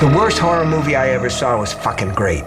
The worst horror movie I ever saw was fucking great.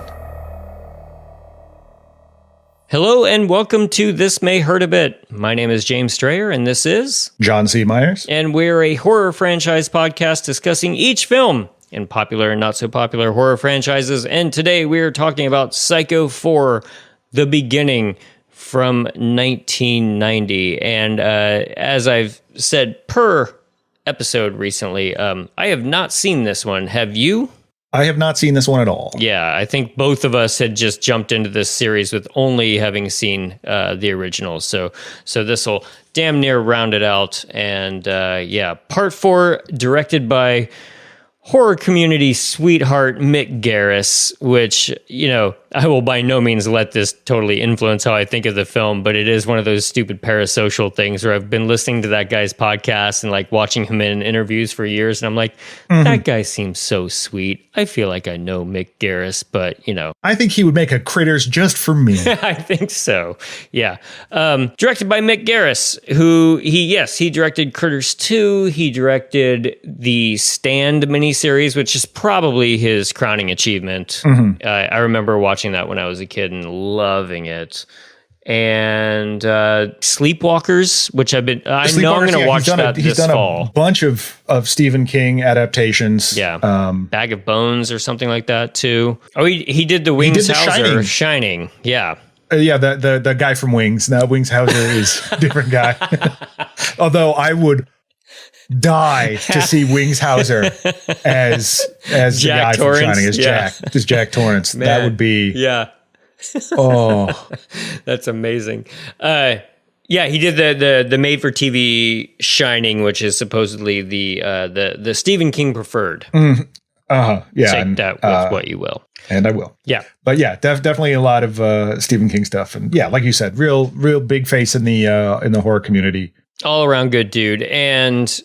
Hello and welcome to This May Hurt a Bit. My name is James Strayer and this is John C. Myers. And we're a horror franchise podcast discussing each film in popular and not so popular horror franchises. And today we're talking about Psycho 4, The Beginning from 1990. And as I've said per episode recently, I have not seen this one. Have you? I have not seen this one at all. Yeah, I think both of us had just jumped into this series with only having seen the original. So this will damn near round it out. And part 4, directed by horror community sweetheart Mick Garris, which, I will by no means let this totally influence how I think of the film, but it is one of those stupid parasocial things where I've been listening to that guy's podcast and like watching him in interviews for years. And I'm like, that guy seems so sweet. I feel like I know Mick Garris, but I think he would make a Critters just for me. I think so. Yeah. Directed by Mick Garris, who he directed Critters 2. He directed the Stand miniseries, which is probably his crowning achievement. I remember watching that when I was a kid and loving it. And Sleepwalkers, which I'm going to watch that this fall. He's done a bunch of Stephen King adaptations. Yeah. Bag of Bones or something like that too. Oh, he did the Wings Hauser Shining. Yeah. The guy from Wings. Now Wings Hauser is a different guy. Although I would die to see Wings Hauser as the guy Torrance. from Shining, as Jack Torrance. Man. That would be oh, that's amazing. He did the made for TV Shining, which is supposedly the Stephen King preferred. Yeah, take that with what you will. And I will. Yeah, but yeah, definitely a lot of Stephen King stuff, and yeah, like you said, real big face in the horror community. All around good dude. And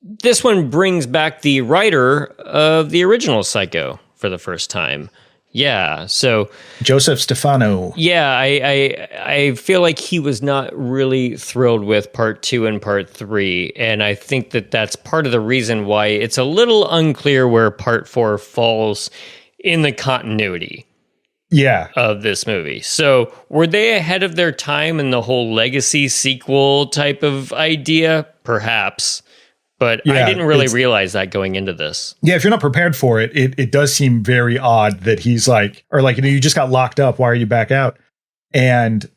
this one brings back the writer of the original Psycho for the first time. Yeah, so Joseph Stefano. Yeah, I feel like he was not really thrilled with part 2 and part 3, and I think that's part of the reason why it's a little unclear where part 4 falls in the continuity. Yeah. Of this movie. So were they ahead of their time in the whole legacy sequel type of idea? Perhaps. But I didn't really realize that going into this. Yeah, if you're not prepared for it, it does seem very odd that he's you just got locked up. Why are you back out? And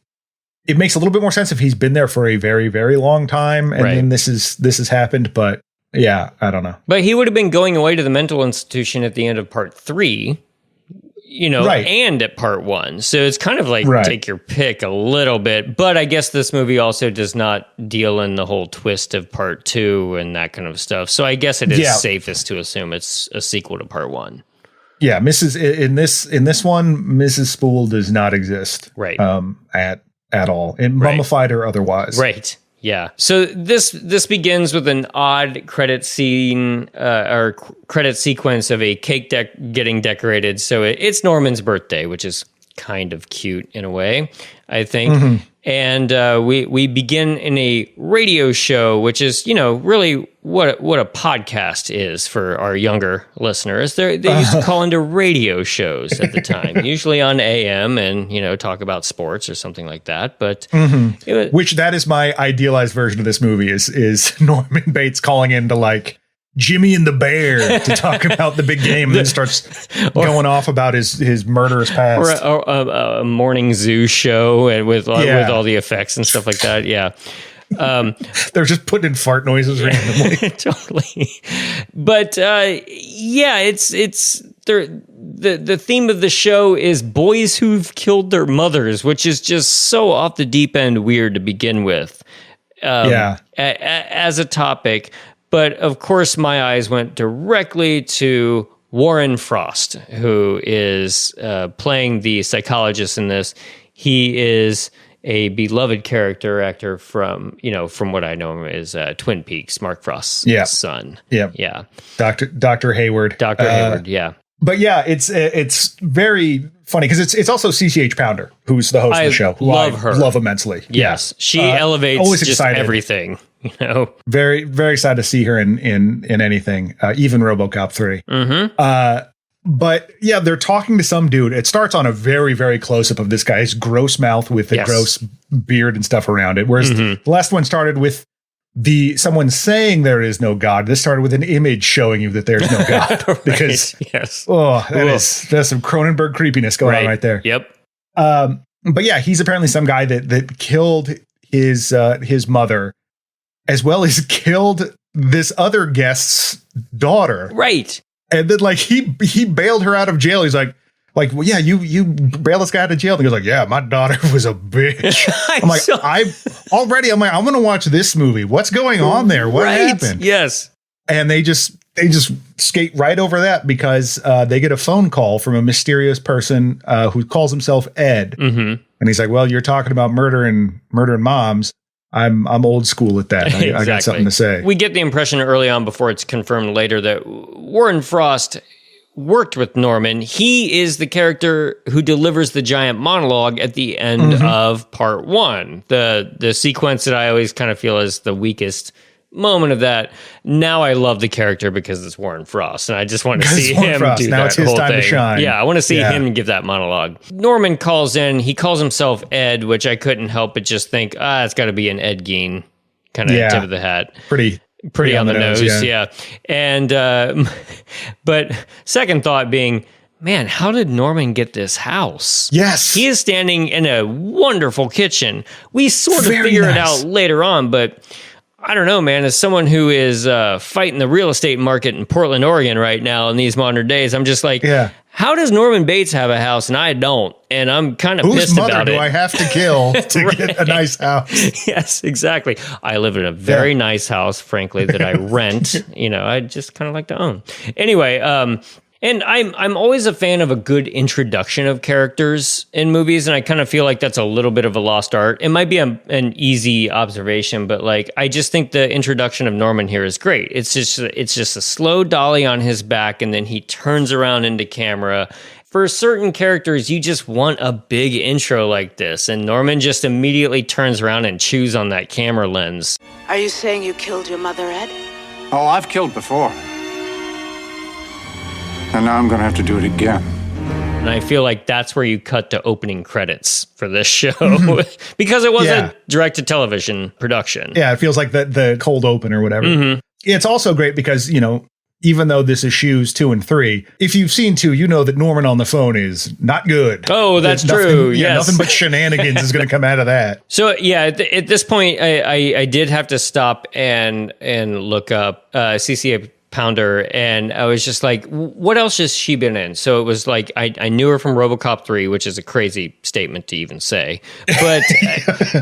it makes a little bit more sense if he's been there for a very, very long time. And then this has happened. But yeah, I don't know. But he would have been going away to the mental institution at the end of part 3. And at part 1. So it's kind of like take your pick a little bit. But I guess this movie also does not deal in the whole twist of part 2 and that kind of stuff. So I guess it is safest to assume it's a sequel to part 1. Yeah, in this one, Mrs. Spool does not exist. Right. At all. Mummified or otherwise. Right. Yeah. So this begins with an odd credit scene or credit sequence of a cake getting decorated. So it's Norman's birthday, which is kind of cute in a way, I think. And we begin in a radio show, which is, really what a podcast is for our younger listeners. They used to call into radio shows at the time, usually on AM and, talk about sports or something like that. But which that is my idealized version of this movie is Norman Bates calling into Jimmy and the Bear to talk about the big game and then starts going off about his murderous past. Or a morning zoo show and with all the effects and stuff like that. Yeah. They're just putting in fart noises randomly. Totally. But it's the theme of the show is boys who've killed their mothers, which is just so off the deep end weird to begin with. As a topic. But of course, my eyes went directly to Warren Frost, who is playing the psychologist in this. He is a beloved character actor from what I know is Twin Peaks, Mark Frost's son. Yeah. Dr. Hayward. Dr. Hayward, yeah. But yeah, it's very funny because it's also CCH Pounder, who's the host of the show. Love her. Love immensely. Yes. She elevates just everything. you know. Very, very sad to see her in anything, even RoboCop 3. Mm-hmm. But yeah, they're talking to some dude. It starts on a very, very close up of this guy's gross mouth with the gross beard and stuff around it. Whereas the last one started with someone saying there is no God. This started with an image showing you that there's no God. Right. Because yes. That's some Cronenberg creepiness going on right there. Yep. But yeah, he's apparently some guy that killed his mother, as well as killed this other guest's daughter. Right. And then like he bailed her out of jail. He's like, well, yeah, you bail this guy out of jail. And he goes like, yeah, my daughter was a bitch. I'm like, I'm going to watch this movie. What's going on there? What happened? Yes. And they just skate right over that because they get a phone call from a mysterious person who calls himself Ed. And he's like, well, you're talking about murdering moms. I'm old school at that. Exactly. I got something to say. We get the impression early on before it's confirmed later that Warren Frost worked with Norman. He is the character who delivers the giant monologue at the end of part 1. The sequence that I always kind of feel is the weakest moment of that. Now I love the character because it's Warren Frost, and I just want to see him do now that it's his whole time thing. to shine. Yeah, I want to see him give that monologue. Norman calls in. He calls himself Ed, which I couldn't help but just think, it's got to be an Ed Gein kind of tip of the hat. Pretty on the nose, yeah. And but second thought being, man, how did Norman get this house? Yes. He is standing in a wonderful kitchen. We sort of figure it out later on, but I don't know, man. As someone who is fighting the real estate market in Portland, Oregon right now in these modern days, I'm just like, how does Norman Bates have a house and I don't? And I'm kind of pissed about it. Whose mother do I have to kill to get a nice house? Yes, exactly. I live in a very nice house, frankly, that I rent. I just kind of like to own. Anyway, and I'm always a fan of a good introduction of characters in movies, and I kind of feel like that's a little bit of a lost art. It might be an easy observation, but like I just think the introduction of Norman here is great. It's just a slow dolly on his back, and then he turns around into camera. For certain characters, you just want a big intro like this, and Norman just immediately turns around and chews on that camera lens. Are you saying you killed your mother, Ed? Oh, I've killed before. And now I'm going to have to do it again. And I feel like that's where you cut to opening credits for this show because it was a direct-to-television production. Yeah, it feels like the cold open or whatever. It's also great because, even though this is Shoes 2 and 3, if you've seen 2, you know that Norman on the phone is not good. Oh, that's true. Yes. Nothing but shenanigans is going to come out of that. So, yeah, at this point, I did have to stop and look up CCA Pounder, and I was just like, what else has she been in? So it was like, I knew her from RoboCop 3, which is a crazy statement to even say, but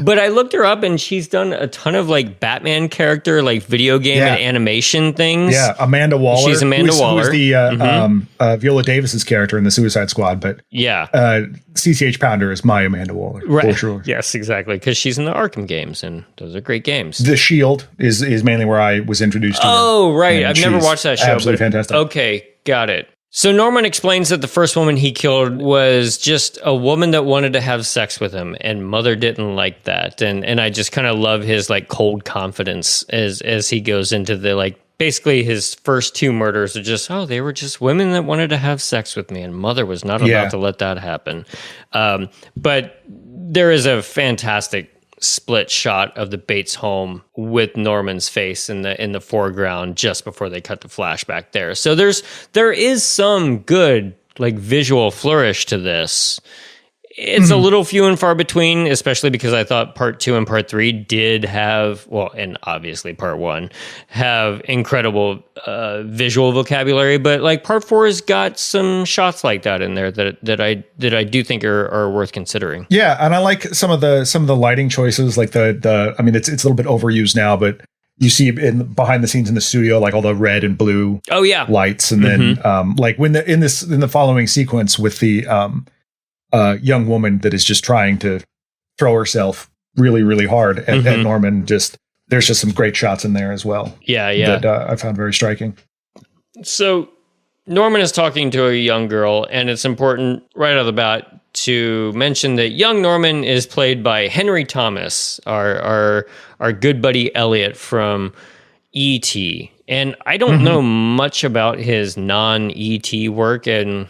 but I looked her up and she's done a ton of like Batman character, like video game and animation things. Yeah, Amanda Waller. She's Amanda Waller. Who's the Viola Davis's character in the Suicide Squad, but CCH Pounder is my Amanda Waller, for sure. Yes, exactly, because she's in the Arkham games, and those are great games. The Shield is mainly where I was introduced to her. Oh, right. I've never watched that show. Absolutely fantastic. Okay, got it. So Norman explains that the first woman he killed was just a woman that wanted to have sex with him, and Mother didn't like that. And I just kind of love his like cold confidence as he goes into the like, basically his first 2 murders are just, they were just women that wanted to have sex with me, and Mother was not allowed to let that happen. But there is a fantastic split shot of the Bates home with Norman's face in the foreground just before they cut the flashback there. So there is some good like visual flourish to this. It's a little few and far between, especially because I thought part 2 and part 3 did have, and obviously part 1 have incredible visual vocabulary, but like part 4 has got some shots like that in there that I do think are worth considering. Yeah, and I like some of the lighting choices, like the I mean it's a little bit overused now, but you see in behind the scenes in the studio, like all the red and blue lights, and then like when in the following sequence with the young woman that is just trying to throw herself really, really hard at Norman. There's just some great shots in there as well. Yeah. That I found very striking. So Norman is talking to a young girl, and it's important right out of the bat to mention that young Norman is played by Henry Thomas, our good buddy Elliot from E.T. And I don't know much about his non-E.T. work, and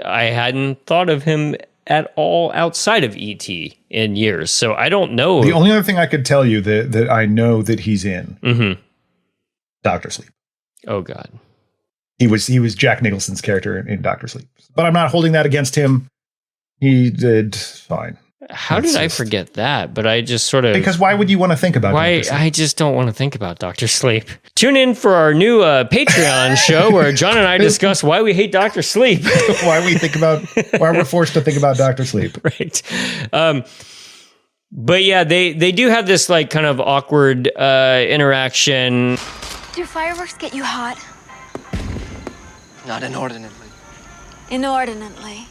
I hadn't thought of him at all outside of E.T. in years. So I don't know. The only other thing I could tell you that I know that he's in, Dr. Sleep. Oh, God. He was Jack Nicholson's character in Dr. Sleep. But I'm not holding that against him. He did fine. How did I forget that? But I just sort of... Because why would you want to think about Dr. Sleep? I just don't want to think about Dr. Sleep. Tune in for our new Patreon show where John and I discuss why we hate Dr. Sleep. why we're forced to think about Dr. Sleep. Right. But yeah, they do have this like kind of awkward interaction. Do fireworks get you hot? Not inordinately. Inordinately.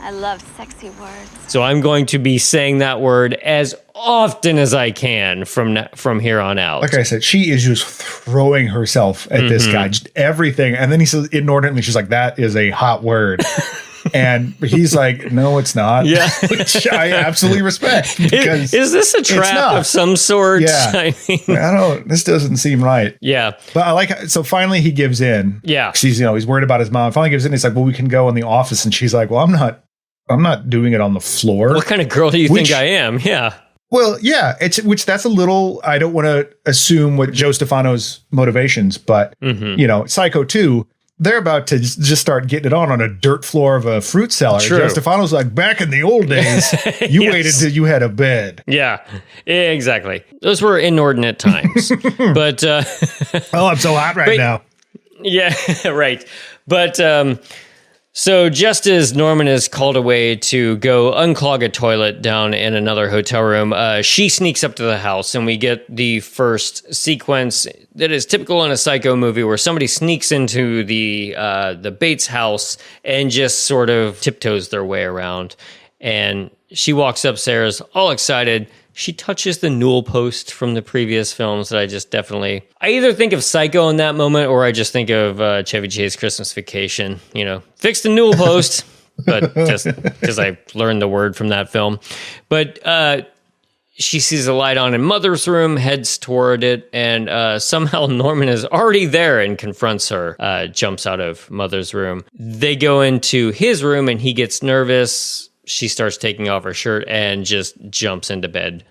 I love sexy words. So I'm going to be saying that word as often as I can from here on out. Like I said, she is just throwing herself at this guy, just everything. And then he says inordinately, she's like, that is a hot word. And he's like, no, it's not. Yeah. Which I absolutely respect. Because is this a trap of some sort? Yeah. I mean, this doesn't seem right. Yeah. But I like, so finally he gives in. Yeah. He's worried about his mom. Finally gives in. He's like, well, we can go in the office. And she's like, well, I'm not doing it on the floor. What kind of girl do you think I am? Yeah. Well, yeah, that's a little, I don't want to assume what Joe Stefano's motivations, but Psycho 2, they're about to just start getting it on a dirt floor of a fruit cellar. True. Joe Stefano's like, back in the old days, you Yes. waited till you had a bed. Yeah, exactly. Those were inordinate times. But oh, I'm so hot right now. Yeah, right. But so just as Norman is called away to go unclog a toilet down in another hotel room, she sneaks up to the house, and we get the first sequence that is typical in a Psycho movie where somebody sneaks into the Bates house and just sort of tiptoes their way around. And she walks upstairs all excited. She touches the newel post from the previous films that I either think of Psycho in that moment or I just think of Chevy Chase Christmas Vacation, fix the newel post, but just because I learned the word from that film. But she sees a light on in Mother's room, heads toward it, and somehow Norman is already there and confronts her, jumps out of Mother's room. They go into his room and he gets nervous. She starts taking off her shirt and just jumps into bed,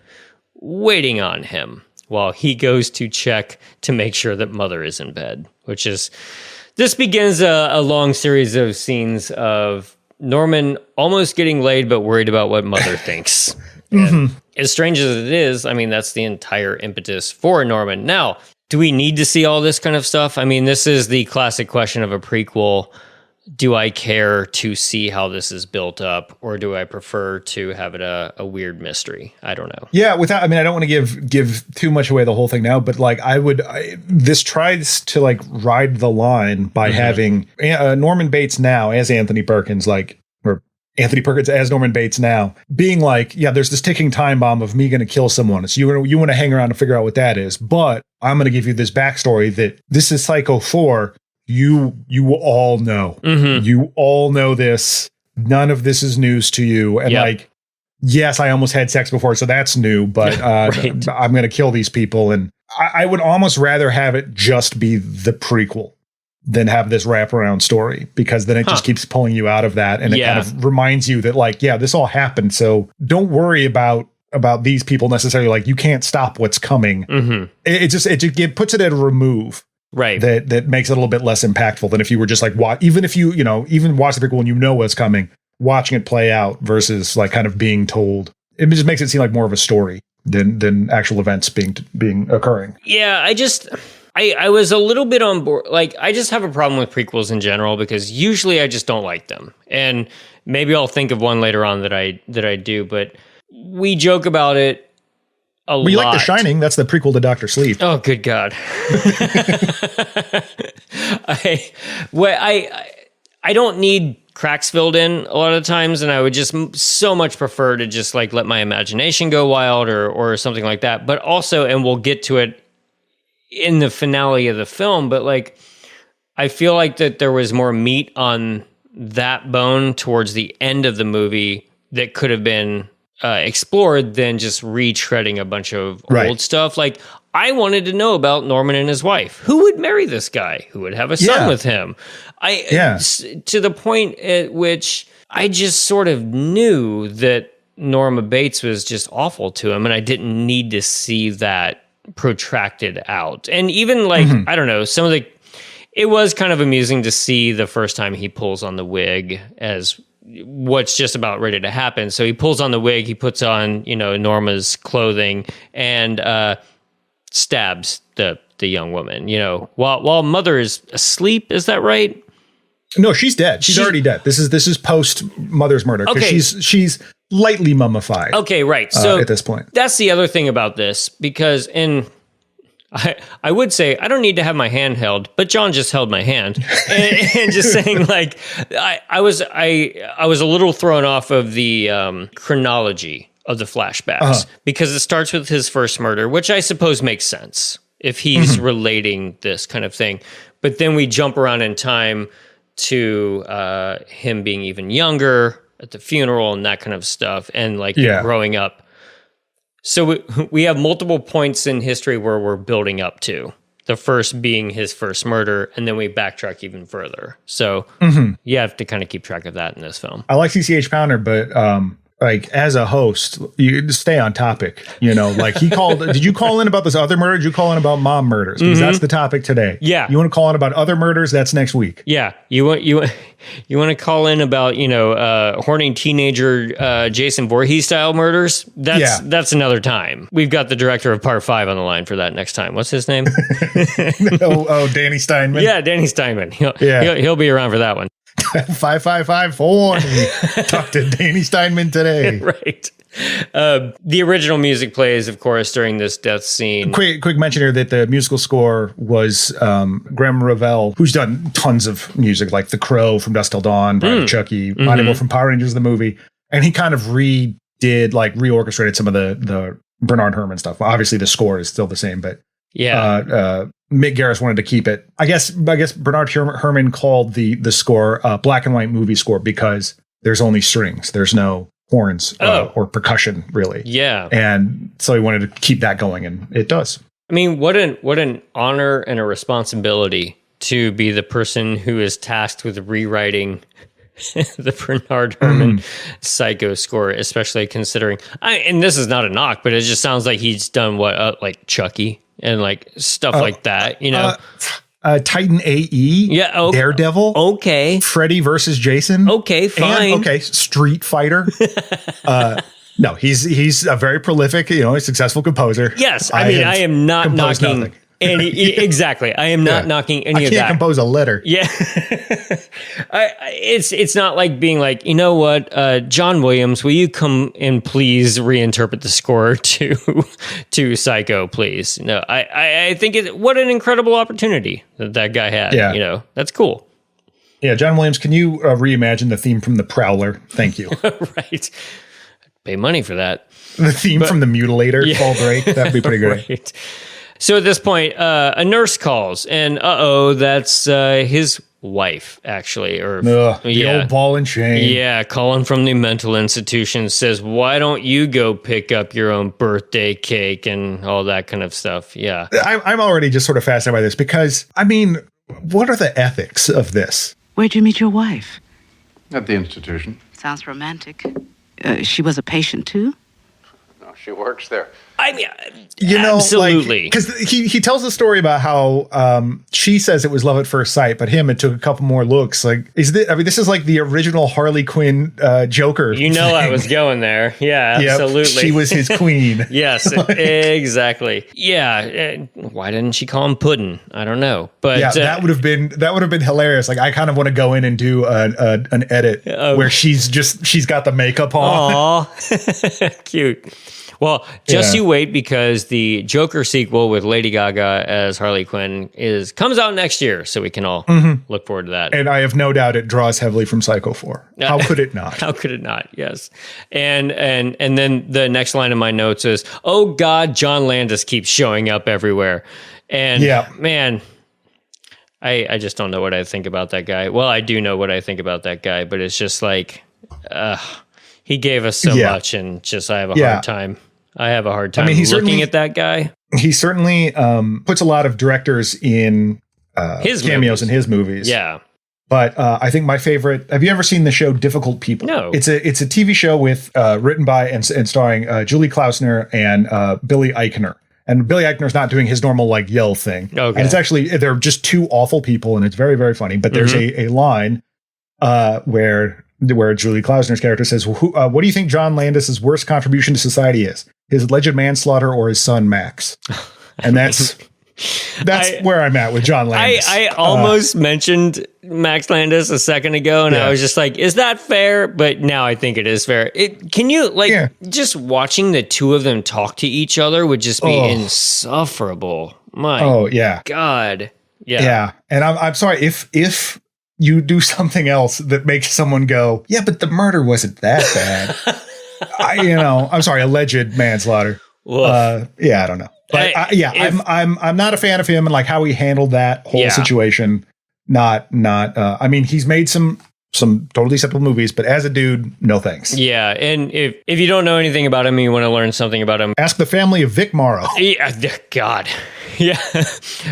waiting on him while he goes to check to make sure that Mother is in bed, this begins a long series of scenes of Norman almost getting laid, but worried about what Mother thinks. As strange as it is, I mean, that's the entire impetus for Norman. Now, do we need to see all this kind of stuff? I mean, this is the classic question of a prequel. Do I care to see how this is built up, or do I prefer to have it a weird mystery? I don't know. Yeah, I don't want to give too much away the whole thing now, but like this tries to like ride the line by having Norman Bates now as Anthony Perkins, or Anthony Perkins as Norman Bates now, being like, yeah, there's this ticking time bomb of me going to kill someone. So you want to hang around and figure out what that is, but I'm going to give you this backstory that this is Psycho 4. You all know. You all know this. None of this is news to you. And yes, I almost had sex before, so that's new, but right. I'm going to kill these people. And I would almost rather have it just be the prequel than have this wraparound story, because then it just keeps pulling you out of that. And it kind of reminds you that this all happened. So don't worry about these people necessarily. Like, you can't stop what's coming. It puts it at a remove. Right. That makes it a little bit less impactful than if you were just like, even if you watch the prequel and you know what's coming, watching it play out versus like kind of being told. It just makes it seem like more of a story than actual events being occurring. Yeah, I was a little bit on board. Like, I just have a problem with prequels in general because usually I just don't like them. And maybe I'll think of one later on that I do, but we joke about it. Well, you like The Shining? That's the prequel to Dr. Sleep. Oh, good God! I don't need cracks filled in a lot of times, and I would just so much prefer to just like let my imagination go wild or something like that. But also, and we'll get to it in the finale of the film, but like I feel like that there was more meat on that bone towards the end of the movie that could have been explored than just retreading a bunch of old stuff. Like, I wanted to know about Norman and his wife. Who would marry this guy? Who would have a son with him? To the point at which I just sort of knew that Norma Bates was just awful to him, and I didn't need to see that protracted out. And even like, I don't know, it was kind of amusing to see the first time he pulls on the wig as what's just about ready to happen. So he pulls on the wig, he puts on, Norma's clothing, and stabs the young woman, while mother is asleep. Is that right? No, she's dead. She's already dead. This is post mother's murder, because she's lightly mummified. Okay, right. So at this point, that's the other thing about this, because I would say I don't need to have my hand held, but John just held my hand and just saying, like, I was a little thrown off of the chronology of the flashbacks, because it starts with his first murder, which I suppose makes sense if he's relating this kind of thing. But then we jump around in time to him being even younger at the funeral and that kind of stuff, and like growing up. So we have multiple points in history where we're building up to. The first being his first murder, and then we backtrack even further. So you have to kind of keep track of that in this film. I like CCH Pounder, but like, as a host, you stay on topic. Like, he called. Did you call in about this other murder? Did you call in about mom murders? Because that's the topic today. Yeah. You want to call in about other murders? That's next week. Yeah. You want to call in about horny teenager Jason Voorhees style murders? That's another time. We've got the director of Part 5 on the line for that next time. What's his name? Danny Steinman. Yeah, Danny Steinman. He'll be around for that one. 555-4. Talk to Danny Steinman today. Right. The original music plays, of course, during this death scene. Quick mention here that the musical score was Graham Revell, who's done tons of music, like The Crow from Dusk Till Dawn, Bride of Chucky, Mighty Mo from Power Rangers the movie, and he kind of reorchestrated some of the Bernard Herrmann stuff. Obviously, the score is still the same, but Mick Garris wanted to keep it. I guess Bernard Herrmann called the score black and white movie score because there's only strings. There's no horns or percussion, really. Yeah. And so he wanted to keep that going, and it does. I mean, what an honor and a responsibility to be the person who is tasked with rewriting the Bernard Herrmann Psycho score, especially considering, and this is not a knock, but it just sounds like he's done like Chucky and like stuff like that, Titan AE, Daredevil, Freddy versus Jason, fine, Street Fighter. No, he's a very prolific, a successful composer. Yes, I am not knocking exactly. I am not knocking any of that. I can't compose a letter. Yeah. It's not like being like, you know what, John Williams, will you come and please reinterpret the score to Psycho, please? No, I think what an incredible opportunity that guy had. Yeah. That's cool. Yeah, John Williams, can you reimagine the theme from The Prowler? Thank you. Right. Pay money for that. The theme from The Mutilator, Fall Break. That'd be pretty great. Right. So at this point, a nurse calls, and that's his wife, actually. The old ball and chain. Yeah, calling from the mental institution, says, why don't you go pick up your own birthday cake and all that kind of stuff? Yeah. I'm already just sort of fascinated by this because, what are the ethics of this? Where'd you meet your wife? At the institution. Sounds romantic. She was a patient, too? No, she works there. Absolutely. Because he tells the story about how she says it was love at first sight, but it took a couple more looks. Like, this is like the original Harley Quinn Joker. thing. I was going there. Yeah, absolutely. She was his queen. Yes, exactly. Yeah. Why didn't she call him Puddin'? I don't know, but that would have been hilarious. Like, I kind of want to go in and do an edit where she's got the makeup on. Aw, cute. Well, you wait, because the Joker sequel with Lady Gaga as Harley Quinn comes out next year, so we can all look forward to that. And I have no doubt it draws heavily from Psycho 4. How could it not? How could it not? Yes. And then the next line of my notes is, oh God, John Landis keeps showing up everywhere. And man, I just don't know what I think about that guy. Well, I do know what I think about that guy, but it's just like, he gave us so much, and just I have a hard time. I have a hard time looking at that guy. He certainly puts a lot of directors in his cameos in his movies. Yeah. But I think my favorite. Have you ever seen the show Difficult People? No. It's a TV show with written by and starring Julie Klausner and Billy Eichner. And Billy Eichner's not doing his normal like yell thing. Okay. And it's actually, they're just two awful people, and it's very, very funny. But there's a line where Julie Klausner's character says, what do you think John Landis's worst contribution to society is? His alleged manslaughter or his son Max? And that's where I'm at with John Landis. I almost mentioned Max Landis a second ago, and I was just like, is that fair? But now I think it is fair. Can you, just watching the two of them talk to each other would just be insufferable. My God. Yeah. Yeah. And I'm sorry, if you do something else that makes someone go, yeah, but the murder wasn't that bad. I'm sorry, alleged manslaughter. I don't know. But I'm not a fan of him and like how he handled that whole situation. I mean, he's made some totally acceptable movies, but as a dude, no thanks. Yeah, and if you don't know anything about him, you want to learn something about him, ask the family of Vic Morrow. Yeah, God, yeah.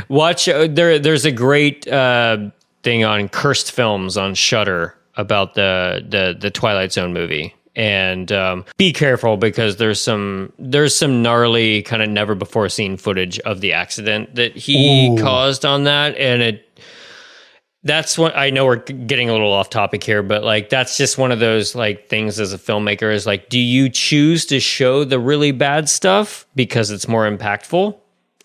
Watch. There's a great thing on Cursed Films on Shudder about the Twilight Zone movie. And be careful, because there's some gnarly kind of never before seen footage of the accident that he caused on that, and that's what I know we're getting a little off topic here, but like that's just one of those like things as a filmmaker is like, do you choose to show the really bad stuff because it's more impactful?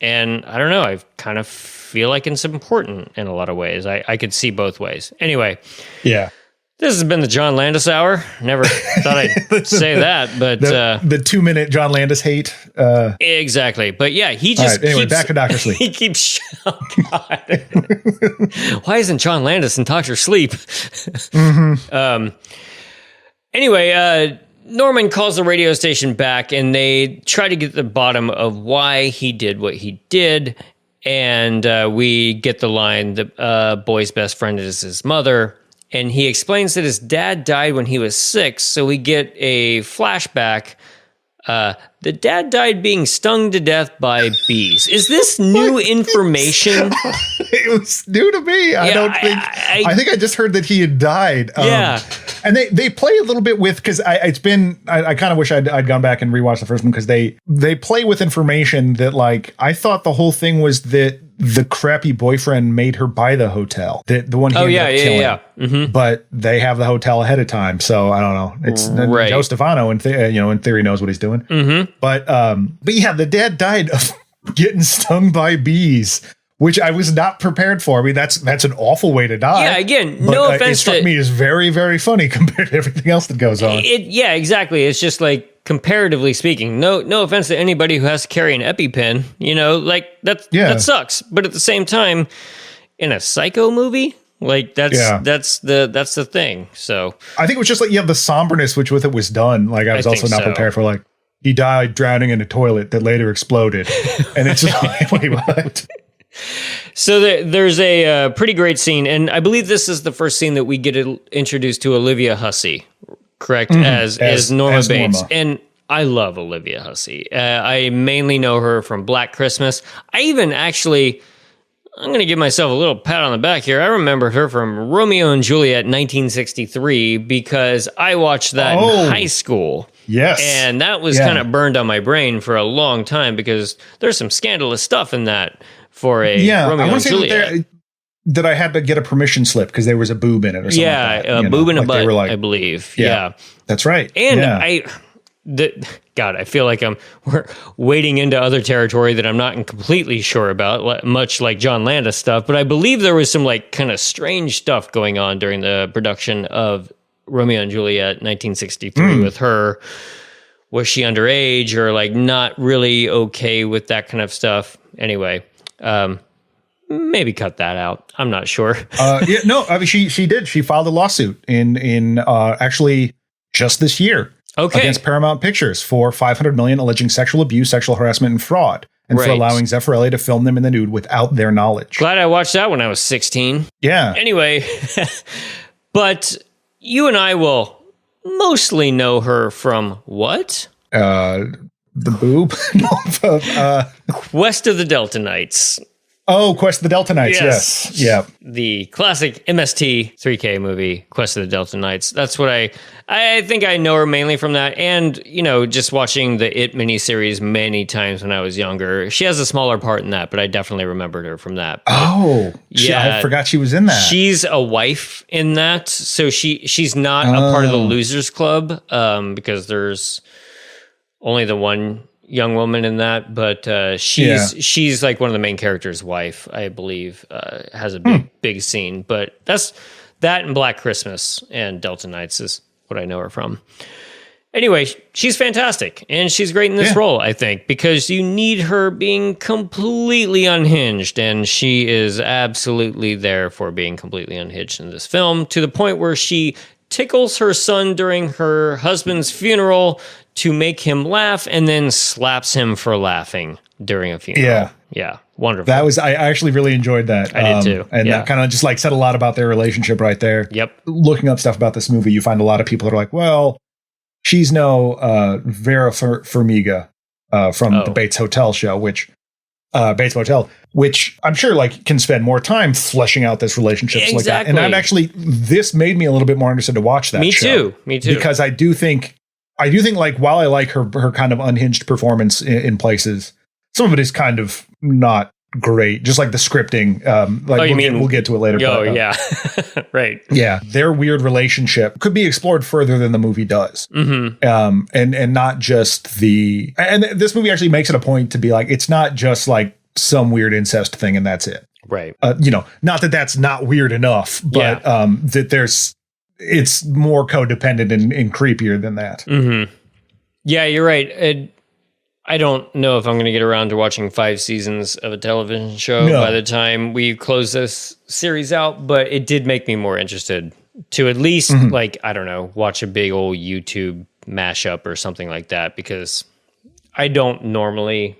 And I don't know, I kind of feel like it's important in a lot of ways. I could see both ways. Anyway, yeah. This has been the John Landis Hour. Never thought I'd say that, but the 2-minute John Landis hate. Exactly, but yeah, he just anyway, back to Dr. Sleep. He keeps. Oh God, why isn't John Landis in Dr. Sleep? Anyway, Norman calls the radio station back, and they try to get to the bottom of why he did what he did, and we get the line: the boy's best friend is his mother. And he explains that his dad died when he was 6, so we get a flashback. The dad died being stung to death by bees. Is this new information? It was new to me. I think I just heard that he had died. And they play a little bit with, because I kind of wish I'd gone back and rewatched the first one, because they play with information that, like, I thought the whole thing was that the crappy boyfriend made her buy the hotel, the one he ended up killing. Mm-hmm. But they have the hotel ahead of time, so I don't know. It's right. Joe Stefano, in theory, knows what he's doing. Mm-hmm. But yeah, the dad died of getting stung by bees, which I was not prepared for. I mean, that's an awful way to die. Yeah, again, but, no offense. It struck me as very, very funny compared to everything else that goes on. Yeah, exactly. It's just like, comparatively speaking, no offense to anybody who has to carry an EpiPen, like that sucks. But at the same time, in a Psycho movie, like that's the thing. So I think it was just like, the somberness which with it was done. Like I was also not prepared for, like, he died drowning in a toilet that later exploded, and it's just like, wait, what? So there's a pretty great scene, and I believe this is the first scene that we get introduced to Olivia Hussey, correct? Mm-hmm. As Norma Bates. Norma. And I love Olivia Hussey. I mainly know her from Black Christmas. I'm going to give myself a little pat on the back here. I remember her from Romeo and Juliet 1963 because I watched that in high school. Yes. And that was kind of burned on my brain for a long time because there's some scandalous stuff in that for a Romeo and Juliet. That I had to get a permission slip because there was a boob in it or something. Yeah, like that, a boob and a butt, I believe. Yeah. That's right. And God, I feel like we're wading into other territory that I'm not completely sure about, much like John Landis stuff. But I believe there was some like kind of strange stuff going on during the production of Romeo and Juliet 1963 with her. Was she underage or like not really okay with that kind of stuff? Anyway, maybe cut that out. I'm not sure. I mean, she did. She filed a lawsuit in actually just this year. Okay. Against Paramount Pictures for $500 million alleging sexual abuse, sexual harassment, and fraud. and for Right. allowing Zeffirelli to film them in the nude without their knowledge. Glad I watched that when I was 16. Yeah. Anyway, but you and I will mostly know her from what? The boob? Quest of the Delta Knights. Oh, Quest of the Delta Knights. Yes. Yeah. The classic MST 3K movie, Quest of the Delta Knights. That's what I think I know her mainly from that. And, you know, just watching the It miniseries many times when I was younger. She has a smaller part in that, but I definitely remembered her from that. Oh, Yeah. I forgot she was in that. She's a wife in that. So she's not a part of the Losers Club because there's only the one young woman in that, but she's like one of the main characters' wife, I believe, has a big scene. But that's that and Black Christmas and Delta Knights is what I know her from. Anyway, she's fantastic, and she's great in this role, I think, because you need her being completely unhinged, and she is absolutely there for being completely unhinged in this film, to the point where she tickles her son during her husband's funeral to make him laugh and then slaps him for laughing during a funeral. Yeah. Yeah. Wonderful. That was, I actually really enjoyed that. I did too. And that kind of just like said a lot about their relationship right there. Yep. Looking up stuff about this movie, you find a lot of people that are like, well, she's no Vera Farmiga from the Bates Hotel show, which Bates Motel, which I'm sure like can spend more time fleshing out this relationships like that. And I'm actually, this made me a little bit more interested to watch that show. Me too. Because I do think like while I like her kind of unhinged performance in places, some of it is kind of not great. Just like the scripting, we'll get to it later. Oh, yeah. Right. Yeah. Their weird relationship could be explored further than the movie does. Mm-hmm. And not just and this movie actually makes it a point to be like, it's not just like some weird incest thing and that's it. Right. Not that that's not weird enough, but that it's more codependent and creepier than that. Mm-hmm. Yeah, you're right. I don't know if I'm going to get around to watching 5 seasons of a television show by the time we close this series out, but it did make me more interested to at least, like, I don't know, watch a big old YouTube mashup or something like that, because I don't normally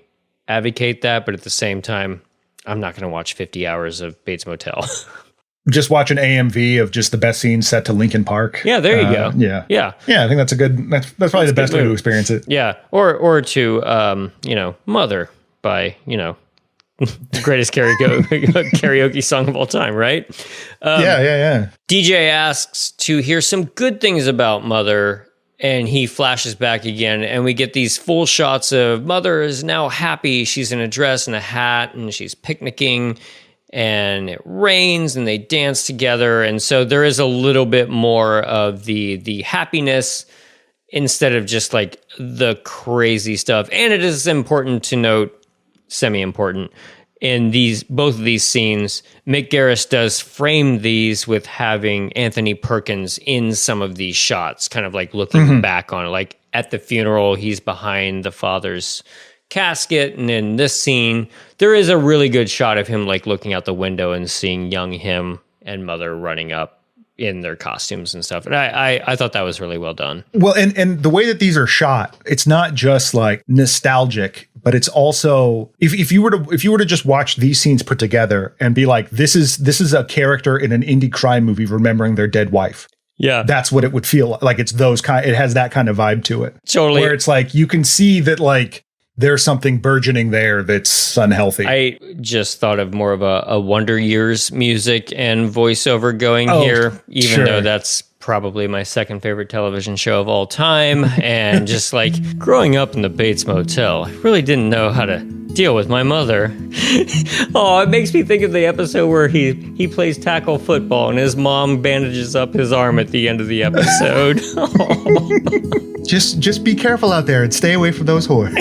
advocate that, but at the same time, I'm not going to watch 50 hours of Bates Motel. Just watch an AMV of just the best scenes set to Linkin Park. Yeah, there you go. Yeah. I think that's that's probably the best way to experience it. Yeah. Or to, Mother by, the greatest karaoke song of all time, right? Yeah. DJ asks to hear some good things about Mother, and he flashes back again, and we get these full shots of Mother is now happy. She's in a dress and a hat, and she's picnicking, and it rains, and they dance together. And so there is a little bit more of the happiness instead of just like the crazy stuff. And it is important to note, semi-important, in both of these scenes, Mick Garris does frame these with having Anthony Perkins in some of these shots, kind of like looking back on it. Like at the funeral, he's behind the father's casket, and in this scene there is a really good shot of him like looking out the window and seeing young him and Mother running up in their costumes and stuff, and I thought that was really well done. Well, and the way that these are shot, it's not just like nostalgic, but it's also if you were to just watch these scenes put together and be like, this is a character in an indie crime movie remembering their dead wife. Yeah, that's what it would feel like. It's it has that kind of vibe to it. Totally, where it's like you can see that like there's something burgeoning there that's unhealthy. I just thought of more of a Wonder Years music and voiceover going here, even though that's probably my second favorite television show of all time. And just like growing up in the Bates Motel, I really didn't know how to deal with my mother. It makes me think of the episode where he plays tackle football and his mom bandages up his arm at the end of the episode. Just be careful out there and stay away from those whores.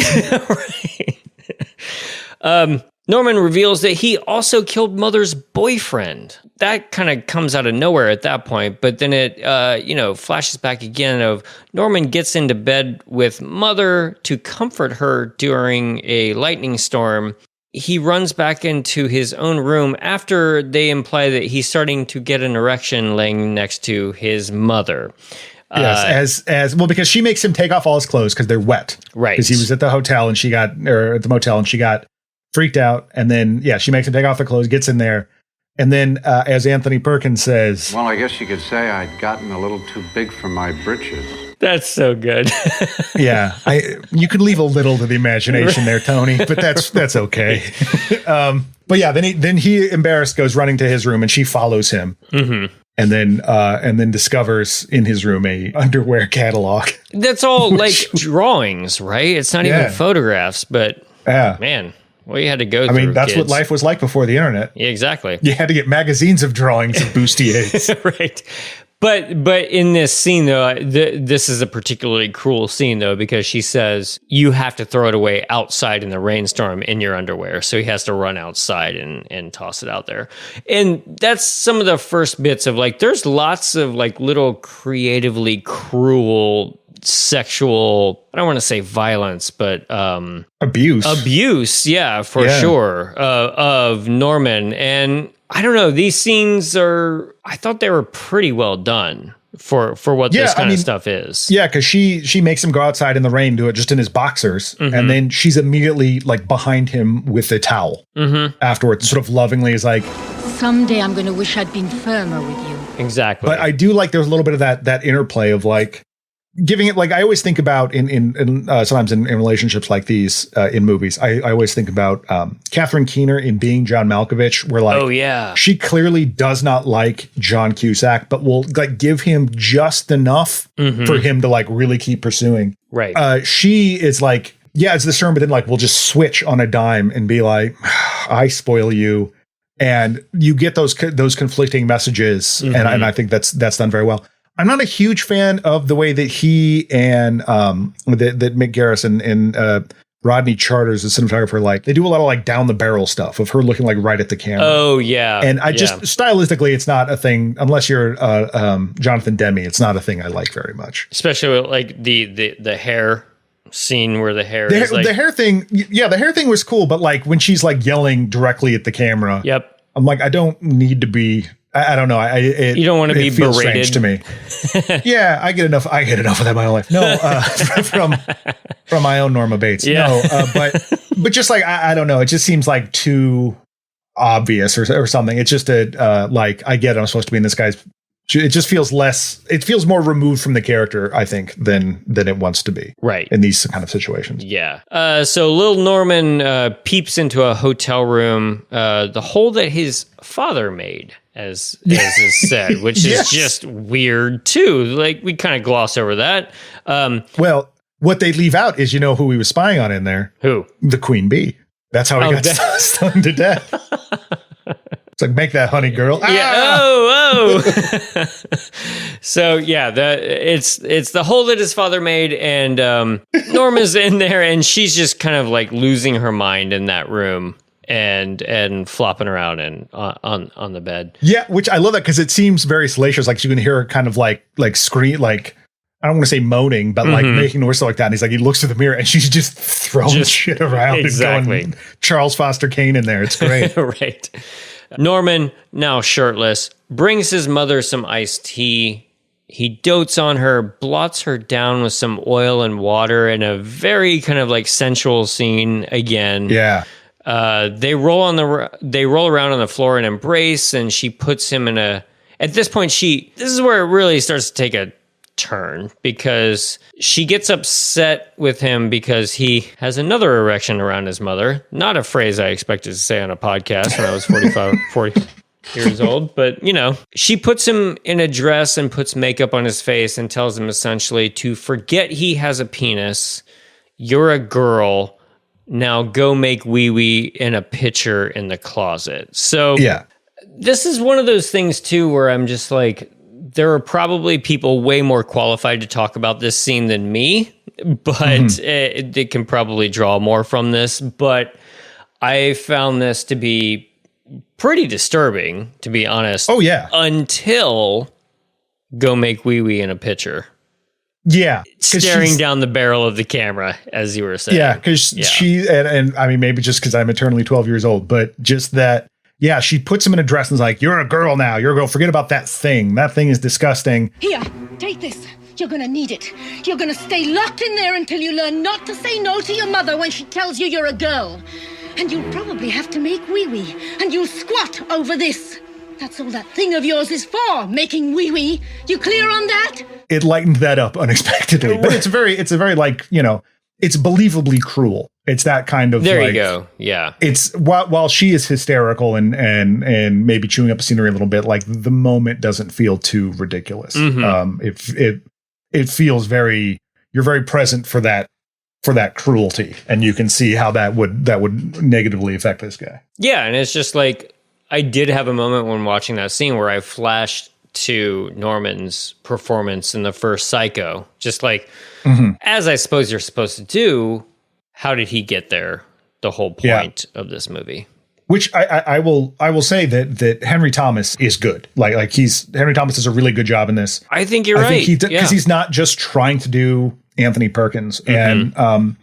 Right. Norman reveals that he also killed Mother's boyfriend. That kind of comes out of nowhere at that point, but then it, flashes back again of Norman gets into bed with Mother to comfort her during a lightning storm. He runs back into his own room after they imply that he's starting to get an erection laying next to his mother. Yes, as well, because she makes him take off all his clothes because they're wet. Right. Because he was at the hotel and at the motel and she got freaked out. And then, she makes him take off the clothes, gets in there. And then, as Anthony Perkins says, Well, I guess you could say I'd gotten a little too big for my britches. That's so good. you could leave a little to the imagination there, Tony, but that's okay. But then he embarrassed goes running to his room and she follows him. Mm-hmm. And then discovers in his room a underwear catalog. That's all like drawings, right? It's not even photographs, but man, what you had to go through. I mean, that's kids. what life was like before the internet. Yeah, exactly. You had to get magazines of drawings of bustiers. Right. But in this scene, though, this is a particularly cruel scene, though, because she says, you have to throw it away outside in the rainstorm in your underwear. So he has to run outside and toss it out there. And that's some of the first bits of, like, there's lots of, like, little creatively cruel sexual, I don't want to say violence, but abuse, yeah, for sure, of Norman. And I don't know, these scenes I thought they were pretty well done for what this kind of stuff is. Yeah, because she makes him go outside in the rain, do it just in his boxers, and then she's immediately like behind him with a towel afterwards, sort of lovingly is like, someday I'm going to wish I'd been firmer with you. Exactly. But I do like there's a little bit of that interplay of like giving it, like I always think about in sometimes in relationships like these in movies, I always think about Catherine Keener in Being John Malkovich, where like she clearly does not like John Cusack, but will like give him just enough for him to like really keep pursuing. Right. She is like, it's this term, but then like we'll just switch on a dime and be like, I spoil you, and you get those conflicting messages, and I think that's done very well. I'm not a huge fan of the way that he and that Mick Garris and Rodney Charters, the cinematographer, like they do a lot of like down the barrel stuff of her looking like right at the camera. Oh yeah, and I just stylistically, it's not a thing unless you're Jonathan Demme. It's not a thing I like very much, especially with, like the hair scene where the hair is like, the hair thing. Yeah, the hair thing was cool, but like when she's like yelling directly at the camera, I'm like, I don't need to be. I don't know. You don't want to be berated to me. Yeah, I get enough of that in my own life. No, from my own Norma Bates. Yeah. No, but just like I don't know. It just seems like too obvious or something. It's just like I get it, I'm supposed to be in this guy's. It just feels less. It feels more removed from the character, I think, than it wants to be. Right. In these kind of situations. Yeah. So little Norman peeps into a hotel room, the hole that his father made, as is said, which is just weird too. Like we kind of gloss over that. Well, what they leave out is, who he was spying on in there. Who? The Queen Bee. That's how he got stung to death. It's like, make that honey girl. Yeah. Oh. So yeah, it's the hole that his father made, and Norma's in there, and she's just kind of like losing her mind in that room and flopping around and on the bed. Yeah, which I love that because it seems very salacious. Like you can hear her kind of like scream, like I don't want to say moaning, but like making noise like that. And he's like, he looks through the mirror and she's just throwing shit around. Exactly. And going Charles Foster Kane in there. It's great. Right. Norman, now shirtless, brings his mother some iced tea. He dotes on her, blots her down with some oil and water in a very kind of like sensual scene again. Yeah. They roll around on the floor and embrace, and she puts him in at this point, this is where it really starts to take a turn, because she gets upset with him because he has another erection around his mother. Not a phrase I expected to say on a podcast when I was 40 years old, but she puts him in a dress and puts makeup on his face and tells him essentially to forget he has a penis. You're a girl. Now go make wee-wee in a pitcher in the closet. So this is one of those things too, where I'm just like, there are probably people way more qualified to talk about this scene than me, but they can probably draw more from this. But I found this to be pretty disturbing, to be honest. Oh, yeah. Until go make wee-wee in a pitcher. Yeah. Staring down the barrel of the camera, as you were saying. Yeah, because she, and I mean, maybe just because I'm eternally 12 years old, but just that. Yeah, she puts him in a dress and is like, you're a girl now. You're a girl. Forget about that thing. That thing is disgusting. Here, take this. You're going to need it. You're going to stay locked in there until you learn not to say no to your mother when she tells you you're a girl. And you'll probably have to make wee-wee. And you'll squat over this. That's all that thing of yours is for, making wee-wee. You clear on that? It lightened that up unexpectedly. But it's a very like, you know, it's believably cruel. It's that kind of There like, you go. Yeah. It's while she is hysterical and maybe chewing up the scenery a little bit, like the moment doesn't feel too ridiculous. It feels you're very present for that cruelty, and you can see how that would negatively affect this guy. Yeah, and it's just like I did have a moment when watching that scene where I flashed to Norman's performance in the first Psycho, just like as I suppose you're supposed to do. How did he get there? The whole point of this movie. Which I will say that Henry Thomas is good. Like Henry Thomas does a really good job in this. I think you're right. Because he's not just trying to do Anthony Perkins. And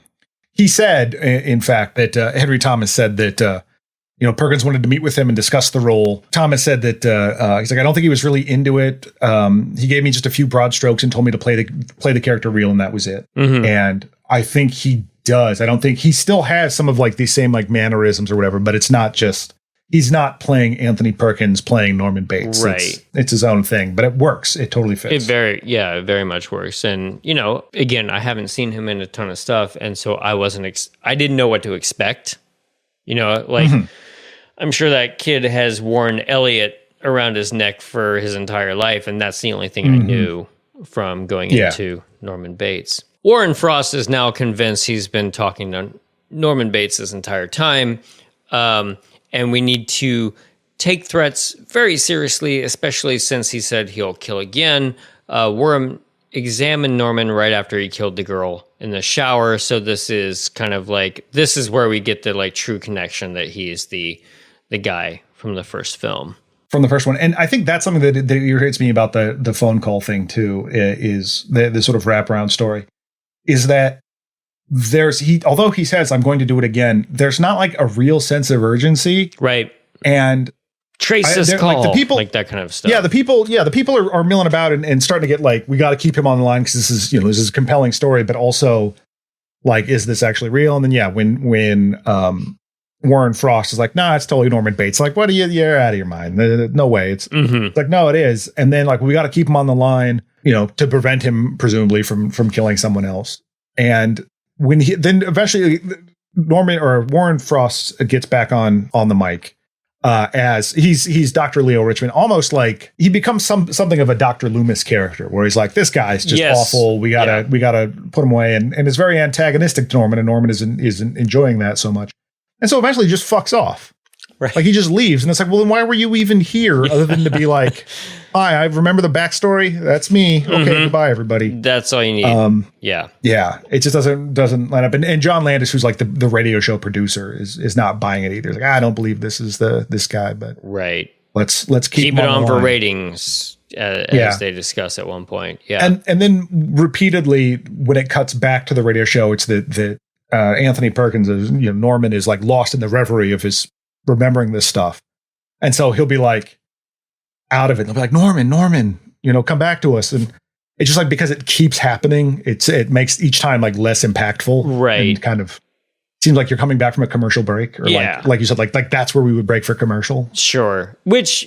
he said, in fact, that Henry Thomas said that Perkins wanted to meet with him and discuss the role. Thomas said that he's like, I don't think he was really into it. He gave me just a few broad strokes and told me to play the character real, and that was it. And I think he does. I don't think he still has some of like these same like mannerisms or whatever, but it's not just, he's not playing Anthony Perkins playing Norman Bates. Right. It's his own thing, but it works. It totally fits. It very much works. And, again, I haven't seen him in a ton of stuff. And so I didn't know what to expect. I'm sure that kid has worn Elliot around his neck for his entire life. And that's the only thing I knew from going into Norman Bates. Warren Frost is now convinced he's been talking to Norman Bates this entire time. And we need to take threats very seriously, especially since he said he'll kill again. Warren examined Norman right after he killed the girl in the shower. So this is kind of like, this is where we get the like true connection that he is the guy from the first film. From the first one. And I think that's something that irritates me about the phone call thing too, is the sort of wraparound story. Is that although he says, I'm going to do it again, there's not like a real sense of urgency. Right. And trace this call, like the people, like that kind of stuff. Yeah. The people are milling about and starting to get like, we got to keep him on the line because this is a compelling story, but also like, is this actually real? And then, when Warren Frost is like, nah, it's totally Norman Bates. Like, what are you're out of your mind. No way. It's like, no, it is. And then like, we got to keep him on the line, to prevent him presumably from killing someone else. And when then eventually Warren Frost gets back on the mic, as he's Dr. Leo Richmond, almost like he becomes something of a Dr. Loomis character where he's like, this guy's just awful. We gotta put him away. And is very antagonistic to Norman, and Norman isn't enjoying that so much. And so eventually just fucks off. Right. Like he just leaves. And it's like, well, then why were you even here other than to be like, hi, I remember the backstory. That's me. Okay, goodbye, everybody. That's all you need. Yeah. It just doesn't line up. And John Landis, who's like the radio show producer, is not buying it either. He's like, I don't believe this is this guy, but right. Let's keep it on for ratings as they discuss at one point. Yeah. And then repeatedly when it cuts back to the radio show, it's that Anthony Perkins is, Norman is like lost in the reverie of his remembering this stuff. And so he'll be like out of it. They'll be like, Norman, come back to us. And it's just like, because it keeps happening, it makes each time like less impactful. Right. And kind of seems like you're coming back from a commercial break, or like you said, like that's where we would break for commercial. Sure. Which,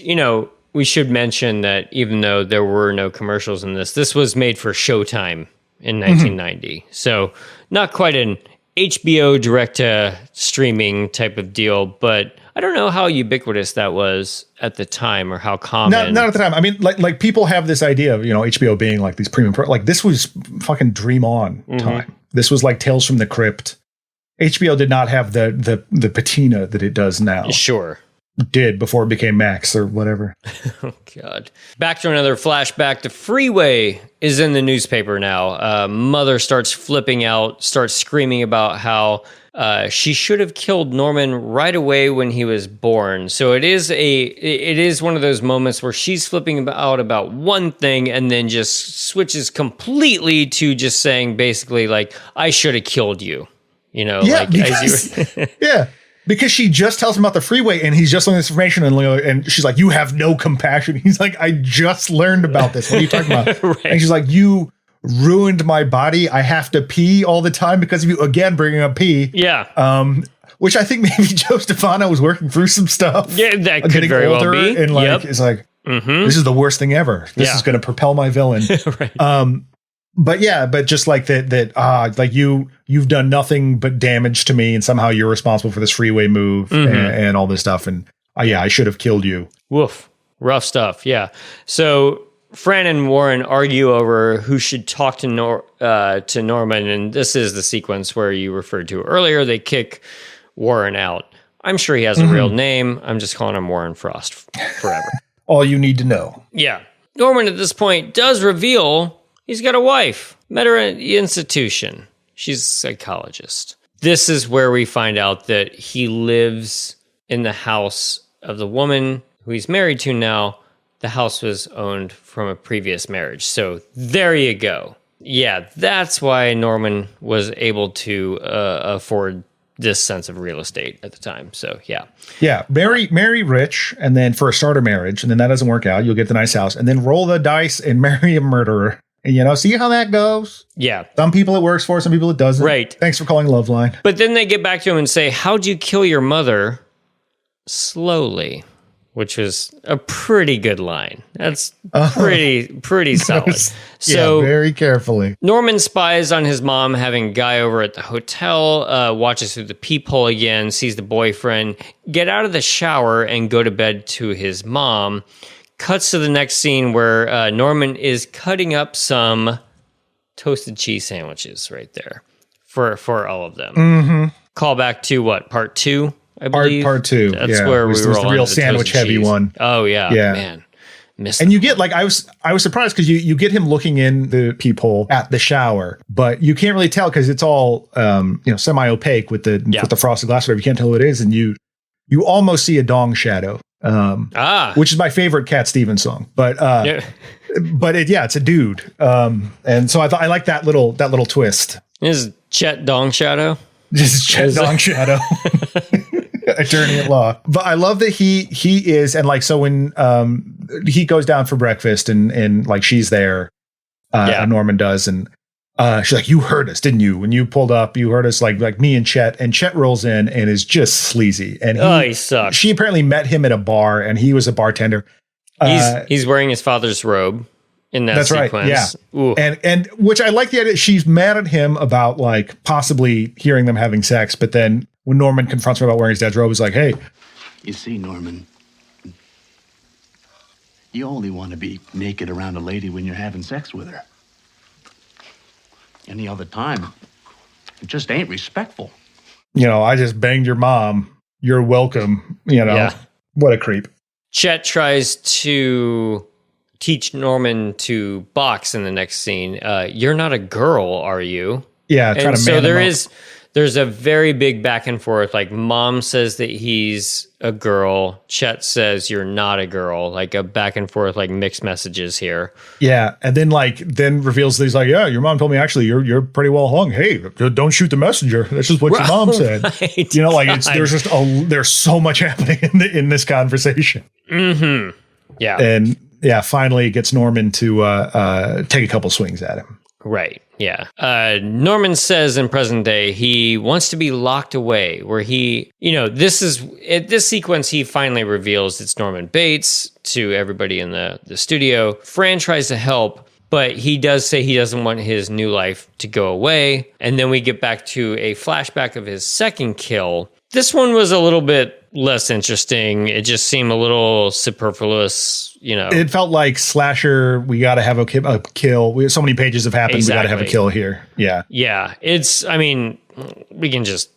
we should mention that even though there were no commercials in this was made for Showtime in 1990. So not quite an HBO direct to streaming type of deal, but I don't know how ubiquitous that was at the time or how common. Not at the time. I mean, like people have this idea of, HBO being like these premium, like this was fucking Dream On time. This was like Tales from the Crypt. HBO did not have the patina that it does now. Sure. Did before it became Max or whatever. Oh, God. Back to another flashback. The Freeway is in the newspaper now. Mother starts flipping out, starts screaming about how she should have killed Norman right away when he was born. So it is one of those moments where she's flipping out about one thing and then just switches completely to just saying basically like, I should have killed you. Because she just tells him about the freeway and he's just on this information and she's like, you have no compassion. He's like, I just learned about this. What are you talking about? Right. And she's like, you ruined my body. I have to pee all the time because of you. Again, bringing up pee. Yeah. Which I think maybe Joe Stefano was working through some stuff. Yeah, that could very well be. And like, it's like, this is the worst thing ever. This is going to propel my villain. Right. But just like like you've done nothing but damage to me, and somehow you're responsible for this freeway move and all this stuff. And I should have killed you. Woof. Rough stuff. Yeah. So Fran and Warren argue over who should talk to Norman, and this is the sequence where you referred to earlier. They kick Warren out. I'm sure he has a real name. I'm just calling him Warren Frost forever. All you need to know. Yeah. Norman at this point does reveal he's got a wife. Met her at the institution. She's a psychologist. This is where we find out that he lives in the house of the woman who he's married to now. The house was owned from a previous marriage. So there you go. Yeah, that's why Norman was able to afford this sense of real estate at the time. So yeah. Yeah. Marry rich, and then for a starter marriage, and then that doesn't work out. You'll get the nice house, and then roll the dice and marry a murderer. And, see how that goes? Yeah. Some people it works for, some people it doesn't. Right. Thanks for calling Loveline. But then they get back to him and say, how'd you kill your mother? Slowly. Which was a pretty good line. That's pretty solid. So very carefully. Norman spies on his mom having a guy over at the hotel, watches through the peephole again, sees the boyfriend get out of the shower and go to bed to his mom. Cuts to the next scene where Norman is cutting up some toasted cheese sandwiches right there for all of them. Call back to what, part 2? I believe part 2. That's where we were the real sandwich heavy one. Oh yeah, man. And you get I was surprised because you get him looking in the peephole at the shower, but you can't really tell because it's all semi opaque with the frosted glass. Whatever, you can't tell who it is, and you almost see a dong shadow, which is my favorite Cat Stevens song. But it's a dude, and so I like that little twist. Is Chet Dong Shadow? This is Chet Dong Shadow. Attorney at law. But I love that he is, and so when he goes down for breakfast and she's there, Norman does, and she's like, you heard us, didn't you? When you pulled up, you heard us, like me and Chet rolls in and is just sleazy. And he sucks. She apparently met him at a bar, and he was a bartender. He's wearing his father's robe in that sequence. Right, yeah. Ooh. And which I like the idea. She's mad at him about possibly hearing them having sex, but then when Norman confronts her about wearing his dad's robe, he's like, hey. You see, Norman, you only want to be naked around a lady when you're having sex with her. Any other time, it just ain't respectful. I just banged your mom. You're welcome. What a creep. Chet tries to teach Norman to box in the next scene. You're not a girl, are you? Yeah, trying to man him up. There's a very big back and forth. Mom says that he's a girl. Chet says you're not a girl. A back and forth, mixed messages here. Yeah, and then then reveals that he's yeah, your mom told me actually you're pretty well hung. Hey, don't shoot the messenger. That's just what your mom said. Right. There's so much happening in this conversation. Mm-hmm. Yeah, and finally it gets Norman to take a couple swings at him. Right. Yeah. Norman says in present day he wants to be locked away, where he, this sequence he finally reveals it's Norman Bates to everybody in the studio. Fran tries to help, but he does say he doesn't want his new life to go away. And then we get back to a flashback of his second kill. This one was a little bit less interesting. It just seemed a little superfluous, It felt like slasher. We got to have a kill. We have so many pages have happened. Exactly. We got to have a kill here. Yeah. Yeah. We can just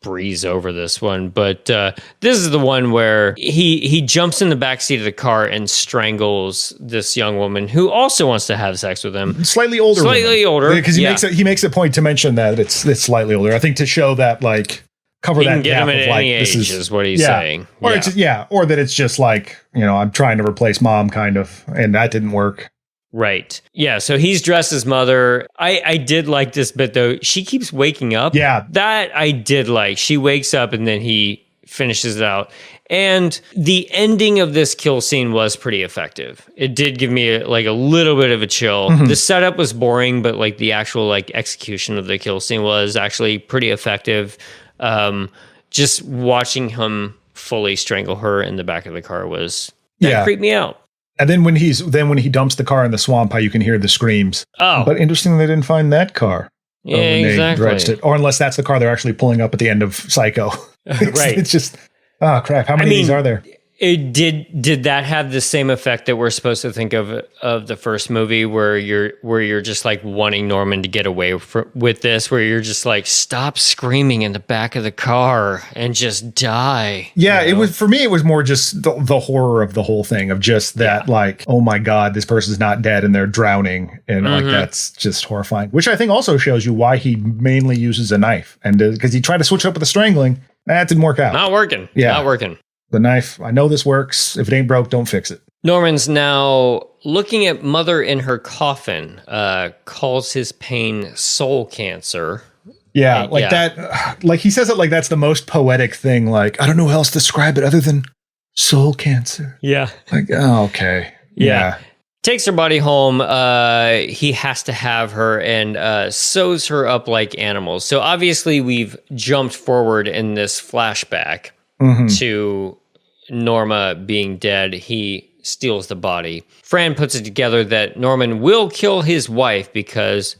breeze over this one, but this is the one where he jumps in the backseat of the car and strangles this young woman who also wants to have sex with him. Slightly older. Because he makes a point to mention that it's slightly older. I think to show that cover that gap of this is what he's saying. Or or that it's just I'm trying to replace mom kind of, and that didn't work. Right. Yeah. So he's dressed as mother. I did like this bit though. She keeps waking up. Yeah. That I did like. She wakes up and then he finishes it out. And the ending of this kill scene was pretty effective. It did give me a little bit of a chill. The setup was boring, but like the actual like execution of the kill scene was actually pretty effective. Just watching him fully strangle her in the back of the car creeped me out. And then when he dumps the car in the swamp, how you can hear the screams. Oh, but interesting they didn't find that car. Yeah, exactly. Or unless that's the car they're actually pulling up at the end of Psycho. Right. It's just, oh crap. How many of these are there? It did that have the same effect that we're supposed to think of the first movie, where you're just like wanting Norman to get away with this, where you're just like, stop screaming in the back of the car and just die. Yeah, it was, for me, it was more just the horror of the whole thing, of just that, like, oh my God, this person's not dead and they're drowning. And like, that's just horrifying, which I think also shows you why he mainly uses a knife. And because he tried to switch it up with the strangling, that didn't work out. Not working. The knife, I know this works. If it ain't broke, don't fix it. Norman's now looking at Mother in her coffin, calls his pain soul cancer. Yeah, that, like he says it like that's the most poetic thing. Like, I don't know how else to describe it other than soul cancer. Yeah. Like, oh, okay. Yeah. Takes her body home. He has to have her and sews her up like animals. So obviously we've jumped forward in this flashback to Norma being dead. He steals the body. Fran puts it together that Norman will kill his wife because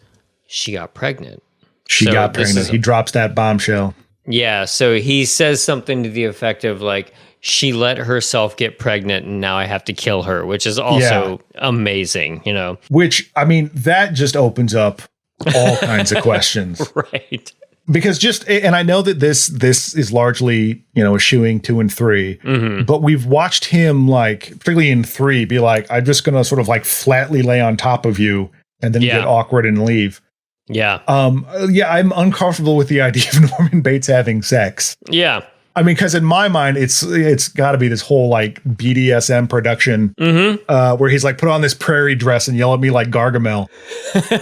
she got pregnant. She got pregnant. He drops that bombshell. Yeah, so he says something to the effect of like, she let herself get pregnant and now I have to kill her, which is also amazing, you know? Which, I mean, that just opens up all kinds of questions. Right. Because and I know that this is largely, eschewing 2 and 3, but we've watched him, like, particularly in 3, be like, I'm just going to sort of like flatly lay on top of you and then get awkward and leave. Yeah. I'm uncomfortable with the idea of Norman Bates having sex. Yeah. I mean, because in my mind, it's got to be this whole like BDSM production where he's like, put on this prairie dress and yell at me like Gargamel.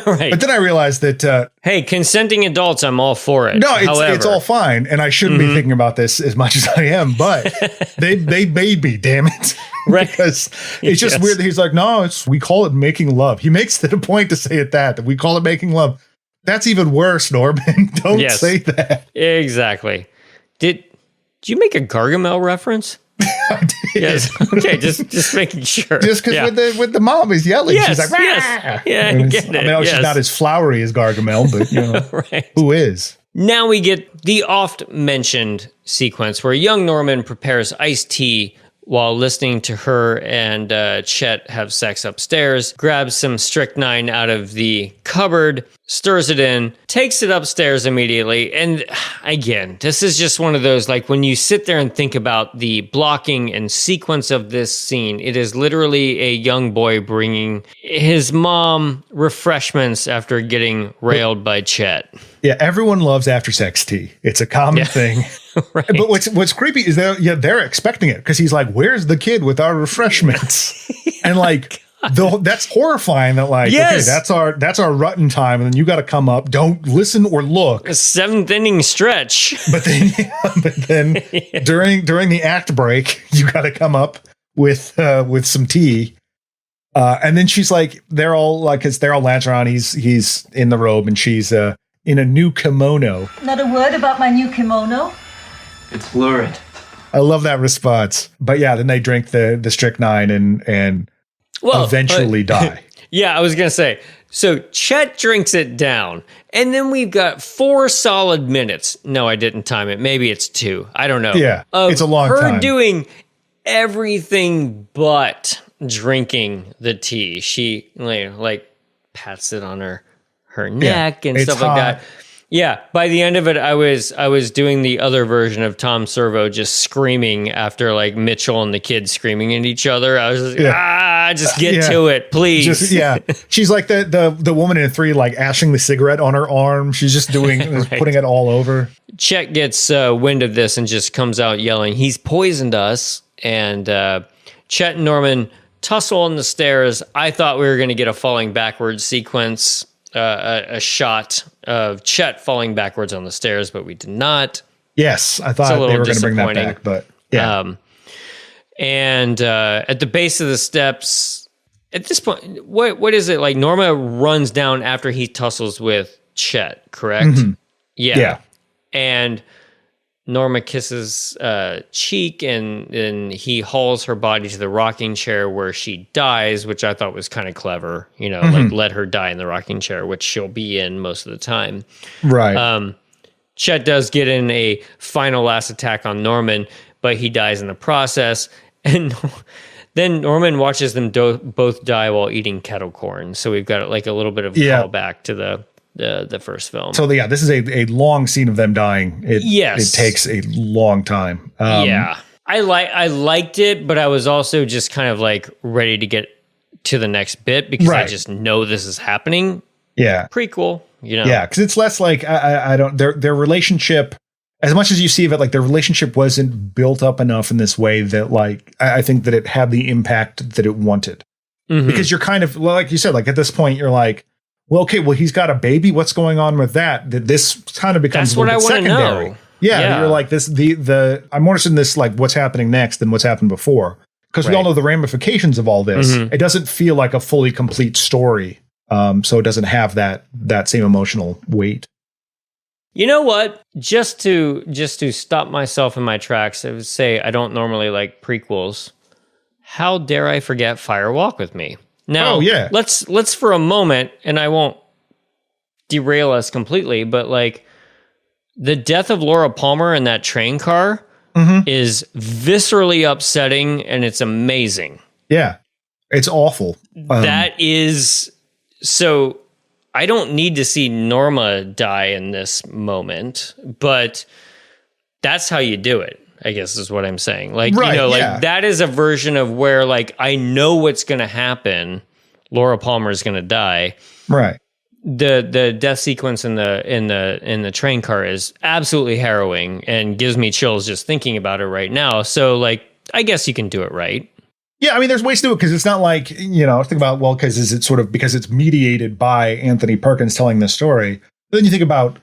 Right. But then I realized that hey, consenting adults, I'm all for it. No, it's all fine, and I shouldn't be thinking about this as much as I am. But they made me, damn it. Right. Because it's just weird that he's like, no, we call it making love. He makes it a point to say that we call it making love. That's even worse, Norman. Don't say that. Exactly. Did you make a Gargamel reference? I did. Yes. Okay, just making sure. Just because with the mom is yelling, she's like, yes. Yeah, I get it. I mean, she's not as flowery as Gargamel, but right. Who is? Now we get the oft mentioned sequence where young Norman prepares iced tea while listening to her and Chet have sex upstairs, grabs some strychnine out of the cupboard, stirs it in, takes it upstairs immediately. And again, this is just one of those, like, when you sit there and think about the blocking and sequence of this scene, it is literally a young boy bringing his mom refreshments after getting railed by Chet. Yeah, everyone loves after sex tea. It's a common thing. Right. But what's creepy is that they're expecting it because he's like, "Where's the kid with our refreshments?" And like, that's horrifying. That like, okay, that's our rutting time, and then you got to come up. Don't listen or look. A 7th inning stretch. But then during the act break, you got to come up with some tea. And then she's like, they're all like, because they're all lancing around. He's in the robe, and she's in a new kimono. Not a word about my new kimono. It's lurid. I love that response. But yeah, then they drink the strychnine and eventually die. Yeah, I was going to say, so Chet drinks it down, and then we've got 4 solid minutes. No, I didn't time it. Maybe it's 2. I don't know. Yeah, it's a long time. Her doing everything but drinking the tea. She like pats it on her neck and stuff like that. Yeah, by the end of it, I was doing the other version of Tom Servo, just screaming after like Mitchell and the kids screaming at each other. I was like, just get to it, please. She's like the woman in 3, like ashing the cigarette on her arm. She's just doing putting it all over. Chet gets wind of this and just comes out yelling, "He's poisoned us!" And Chet and Norman tussle on the stairs. I thought we were going to get a falling backwards sequence. A shot of Chet falling backwards on the stairs, but we did not. Yes, I thought they were going to bring that back, but yeah. And at the base of the steps, at this point, what is it like? Norma runs down after he tussles with Chet, correct? Mm-hmm. Yeah. And Norma kisses cheek, and then he hauls her body to the rocking chair where she dies, which I thought was kind of clever. You know, like let her die in the rocking chair, which she'll be in most of the time. Right. Chet does get in a final last attack on Norman, but he dies in the process. And then Norman watches them both die while eating kettle corn. So we've got like a little bit of a callback to the first film. So yeah, this is a long scene of them dying. It takes a long time. Yeah, I liked it, but I was also just kind of like ready to get to the next bit because I just know this is happening. Yeah, prequel. You know, yeah, because it's less like I don't their relationship. As much as you see of it, like their relationship wasn't built up enough in this way that like I think that it had the impact that it wanted. Because you're kind of like you said, like at this point you're like, well, okay, well he's got a baby. What's going on with that? That this kind of becomes that's what I want to know. Yeah, you're like this. I'm more interested in this, like what's happening next than what's happened before, because we all know the ramifications of all this. It doesn't feel like a fully complete story, so it doesn't have that same emotional weight. You know what? Just to stop myself in my tracks, I would say I don't normally like prequels. How dare I forget Fire Walk with Me? Now, let's for a moment, and I won't derail us completely, but like the death of Laura Palmer in that train car is viscerally upsetting, and it's amazing. Yeah, it's awful. That is so. I don't need to see Norma die in this moment, but that's how you do it, I guess is what I'm saying. Like, like that is a version of where like, I know what's going to happen. Laura Palmer is going to die. Right. The death sequence in the train car is absolutely harrowing and gives me chills just thinking about it right now. So like, I guess you can do it right. Yeah, I mean, there's ways to do it because it's not like, think about, well, because it's mediated by Anthony Perkins telling this story. But then you think about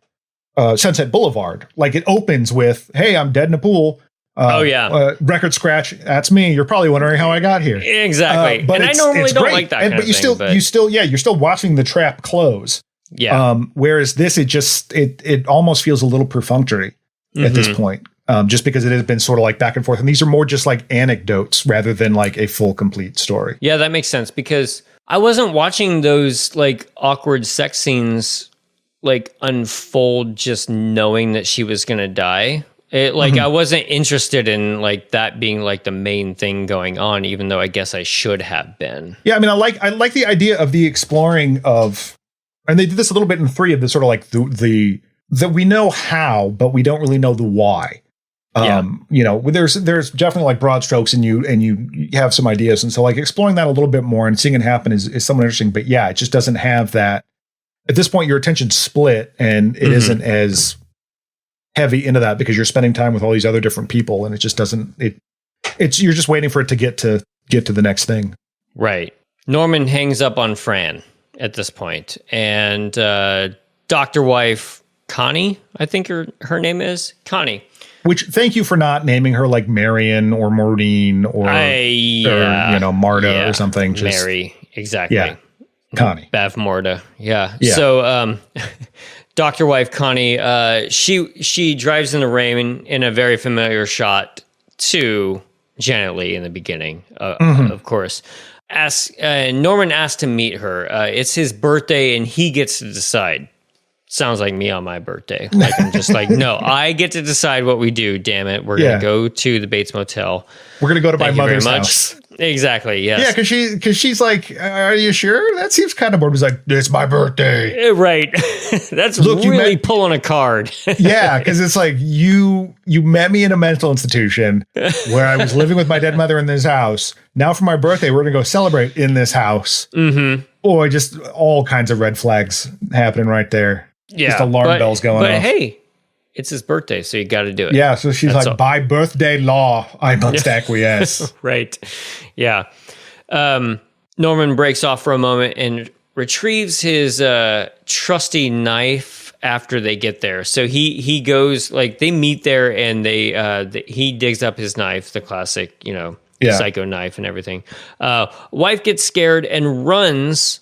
Sunset Boulevard. Like it opens with, hey, I'm dead in a pool. Record scratch. That's me. You're probably wondering how I got here. Exactly. But I normally don't like that kind of thing. You're still watching the trap close. Yeah. Whereas this, it almost feels a little perfunctory at this point. Just because it has been sort of like back and forth. And these are more just like anecdotes rather than like a full complete story. Yeah, that makes sense because I wasn't watching those like awkward sex scenes like unfold just knowing that she was going to die. It like I wasn't interested in like that being like the main thing going on, even though I guess I should have been. Yeah, I mean, I like the idea of the exploring of, and they did this a little bit in 3 of the sort of like the that we know how, but we don't really know the why. There's definitely like broad strokes and you have some ideas. And so like exploring that a little bit more and seeing it happen is somewhat interesting, but yeah, it just doesn't have that at this point. Your attention's split and it isn't as heavy into that because you're spending time with all these other different people and it just doesn't, you're just waiting for it to get to the next thing. Right. Norman hangs up on Fran at this point and, Dr. Wife Connie, I think her name is Connie. Which, thank you for not naming her like Marion or Maureen or Marta or something. Just, Mary, exactly. Yeah, Connie. Bev Morta. Yeah. So, Dr. Wife Connie, she drives in the rain in a very familiar shot to Janet Leigh in the beginning, of course. Norman asks to meet her. It's his birthday and he gets to decide. Sounds like me on my birthday. Like I'm just like, no, I get to decide what we do. Damn it, we're gonna go to the Bates Motel. We're gonna go to my mother's house. Exactly. Yes. Yeah, because she's like, are you sure? That seems kind of bored. He's like, it's my birthday. Right. That's really pulling a card. Yeah, because it's like you met me in a mental institution where I was living with my dead mother in this house. Now for my birthday, we're gonna go celebrate in this house. Boy, just all kinds of red flags happening right there. Yeah, just alarm bells going off. But hey, it's his birthday, so you got to do it. Yeah, so she's like, by birthday law, I must acquiesce. Right. Yeah. Norman breaks off for a moment and retrieves his trusty knife after they get there. So he goes, like, they meet there, and he digs up his knife, the classic, psycho knife and everything. Wife gets scared and runs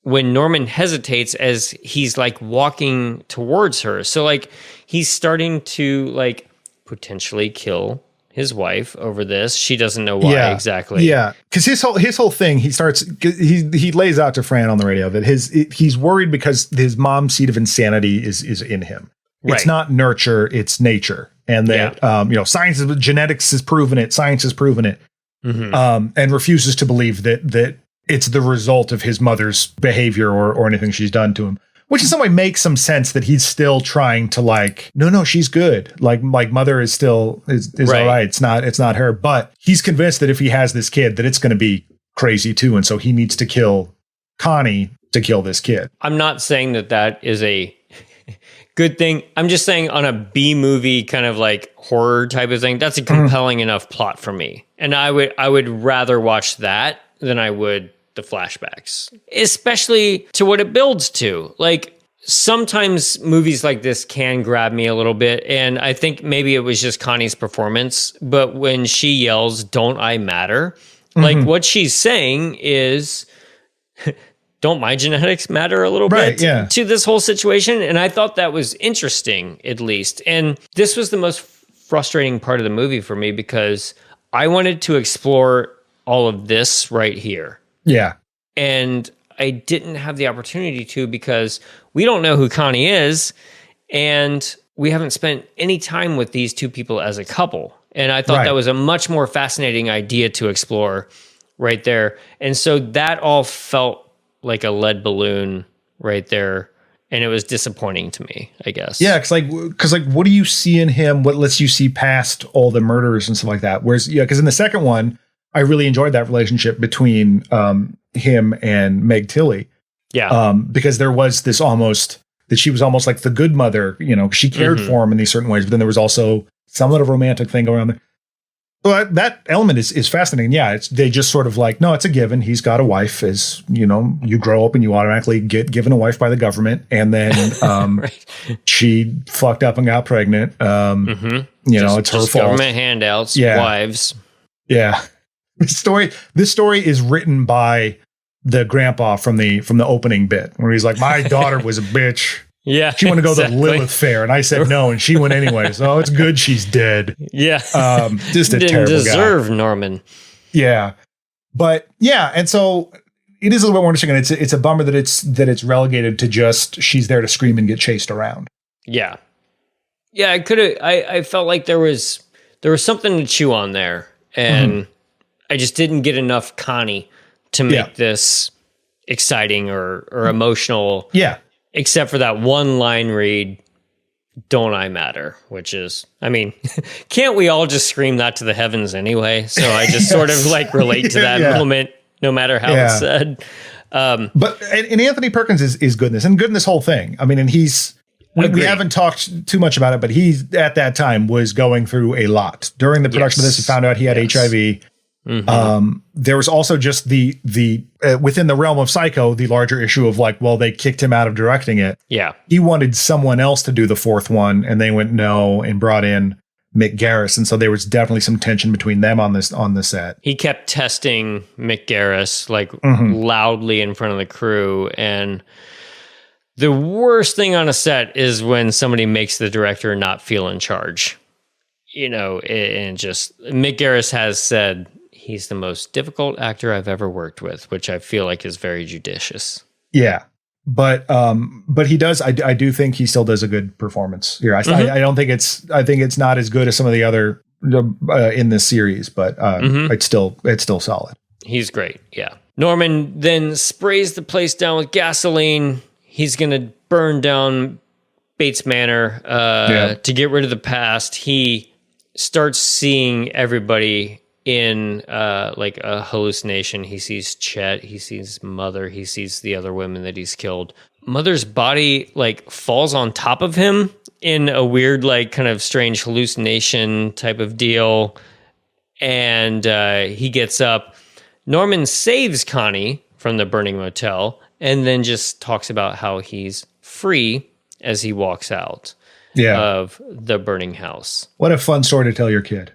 when Norman hesitates as he's like walking towards her. So like he's starting to like potentially kill his wife over this. She doesn't know why exactly. Yeah, because his whole thing, he lays out to Fran on the radio that he's worried because his mom's seed of insanity is in him. It's not nurture, it's nature, and that science, genetics has proven it. Science has proven it, and refuses to believe that it's the result of his mother's behavior or anything she's done to him. Which in some way makes some sense that he's still trying to like, no, she's good. Like mother is still is all right. It's not her. But he's convinced that if he has this kid, that it's going to be crazy too. And so he needs to kill Connie to kill this kid. I'm not saying that is a good thing. I'm just saying on a B movie kind of like horror type of thing, that's a compelling enough plot for me. And I would rather watch that than I would the flashbacks, especially to what it builds to. Like sometimes movies like this can grab me a little bit, and I think maybe it was just Connie's performance, but when she yells, "Don't I matter?" Like what she's saying is, don't my genetics matter a little bit to this whole situation? And I thought that was interesting, at least. And this was the most frustrating part of the movie for me because I wanted to explore all of this right here. Yeah. And I didn't have the opportunity to because we don't know who Connie is, and we haven't spent any time with these two people as a couple. And I thought that was a much more fascinating idea to explore right there. And so that all felt like a lead balloon right there. And it was disappointing to me, I guess. Yeah, because what do you see in him? What lets you see past all the murders and stuff like that? Whereas, because in the second one, I really enjoyed that relationship between him and Meg Tilly. Yeah. Because there was this almost that she was almost like the good mother, she cared for him in these certain ways, but then there was also some little romantic thing going on there. So that element is fascinating. Yeah, they just sort of like, no, it's a given. He's got a wife. As you grow up and you automatically get given a wife by the government, and then she fucked up and got pregnant. It's her fault. Government handouts, wives. Yeah. This story is written by the grandpa from the opening bit where he's like, my daughter was a bitch. Yeah. She wanted to go to the Lilith Fair, and I said no, and she went anyway. So it's good she's dead. Yeah. Just a didn't terrible deserve guy. Norman. Yeah. But yeah, and so it is a little bit more interesting, and it's a bummer that it's relegated to just she's there to scream and get chased around. Yeah. Yeah, I felt like there was something to chew on there, and I just didn't get enough Connie to make this exciting or emotional. Yeah. Except for that one line read, "Don't I matter?" Which is, I mean, can't we all just scream that to the heavens anyway? So I just sort of like relate to that moment, no matter how it's said. But Anthony Perkins is goodness and good in this whole thing. I mean, and we haven't talked too much about it, but he at that time was going through a lot during the production of this. He found out he had HIV. There was also just the within the realm of Psycho, the larger issue of like, well, they kicked him out of directing it. Yeah. He wanted someone else to do the fourth one, and they went no and brought in Mick Garris. And so there was definitely some tension between them on the set. He kept testing Mick Garris like loudly in front of the crew. And the worst thing on a set is when somebody makes the director not feel in charge. And just Mick Garris has said he's the most difficult actor I've ever worked with, which I feel like is very judicious. Yeah. But he does. I do think he still does a good performance here. I don't think I think it's not as good as some of the other in this series, but it's still solid. He's great. Yeah. Norman then sprays the place down with gasoline. He's going to burn down Bates Manor to get rid of the past. He starts seeing everybody in like a hallucination. He sees Chet, he sees Mother, he sees the other women that he's killed. Mother's body like falls on top of him in a weird, like kind of strange hallucination type of deal. And he gets up. Norman saves Connie from the burning motel and then just talks about how he's free as he walks out Yeah. of the burning house. What a fun story to tell your kid.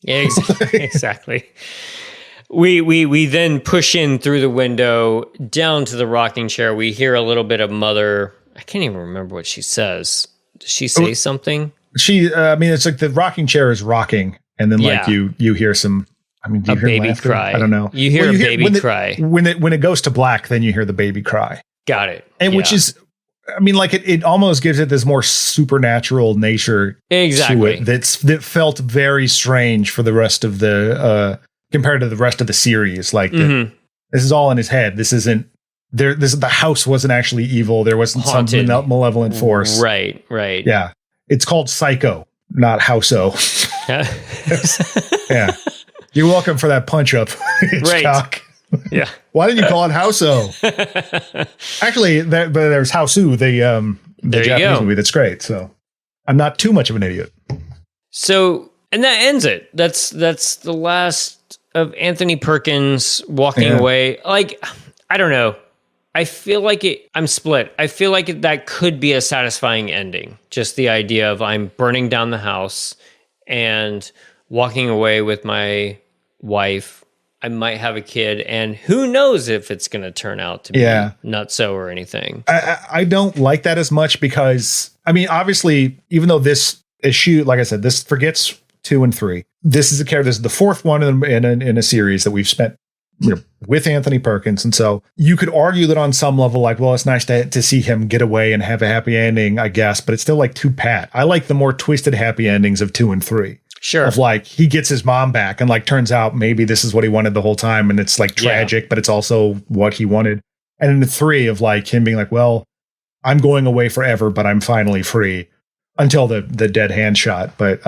Yeah, exactly. We then push in through the window down to the rocking chair. We hear a little bit of Mother. I can't even remember what she says. Does she say something? I mean, it's like the rocking chair is rocking, and then like you hear some. I mean, do you a hear baby laughter? cry. I don't know. You hear a baby cry when it goes to black. Then you hear the baby cry. Got it. And which is, I mean, like it almost gives it this more supernatural nature to it that felt very strange for the rest of the compared to the rest of the series. Like this is all in his head. This isn't there. The house wasn't actually evil. There wasn't Haunted. some malevolent force. Right. Yeah. It's called Psycho, not House-O. Yeah. You're welcome for that punch up, Hitchcock. Right. Yeah. Why didn't you call it House-O? Actually, there's House-O, the Japanese movie that's great. So I'm not too much of an idiot. So, and that ends it. That's the last of Anthony Perkins walking away. Like, I don't know. I feel like I'm split. I feel like that could be a satisfying ending. Just the idea of I'm burning down the house and walking away with my wife. I might have a kid, and who knows if it's going to turn out to be not so or anything. I don't like that as much because, I mean, obviously, even though this issue, like I said, this forgets 2 and 3. This is the fourth one in a series that we've spent with Anthony Perkins. And so you could argue that on some level, like, well, it's nice to see him get away and have a happy ending, I guess, but it's still like too pat. I like the more twisted happy endings of 2 and 3. Sure. Of like, he gets his mom back and like turns out maybe this is what he wanted the whole time. And it's like tragic, but it's also what he wanted. And in the 3 of like him being like, well, I'm going away forever, but I'm finally free until the dead hand shot. But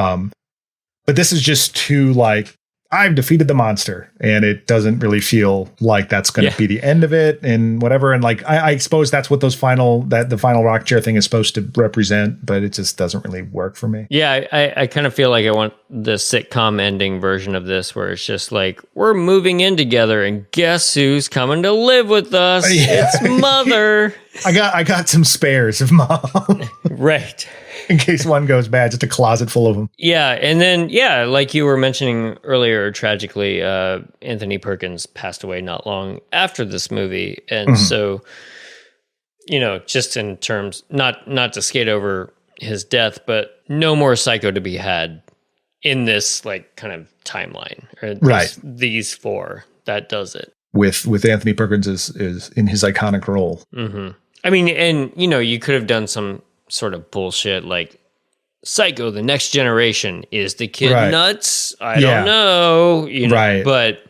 this is just too like, I've defeated the monster, and it doesn't really feel like that's going to be the end of it and whatever. And like, I suppose that's what the final rock chair thing is supposed to represent, but it just doesn't really work for me. Yeah. I kind of feel like I want the sitcom ending version of this, where it's just like, we're moving in together and guess who's coming to live with us? Yeah. It's Mother. I got some spares of Mom. Right. In case one goes bad, just a closet full of them. Yeah. And then, like you were mentioning earlier, tragically, Anthony Perkins passed away not long after this movie. And so, just in terms, not to skate over his death, but no more Psycho to be had in this like kind of timeline, or these 4, that does it. With Anthony Perkins is in his iconic role. Mm-hmm. I mean, and you could have done some sort of bullshit like Psycho, the next generation. Is the kid nuts? I don't know. But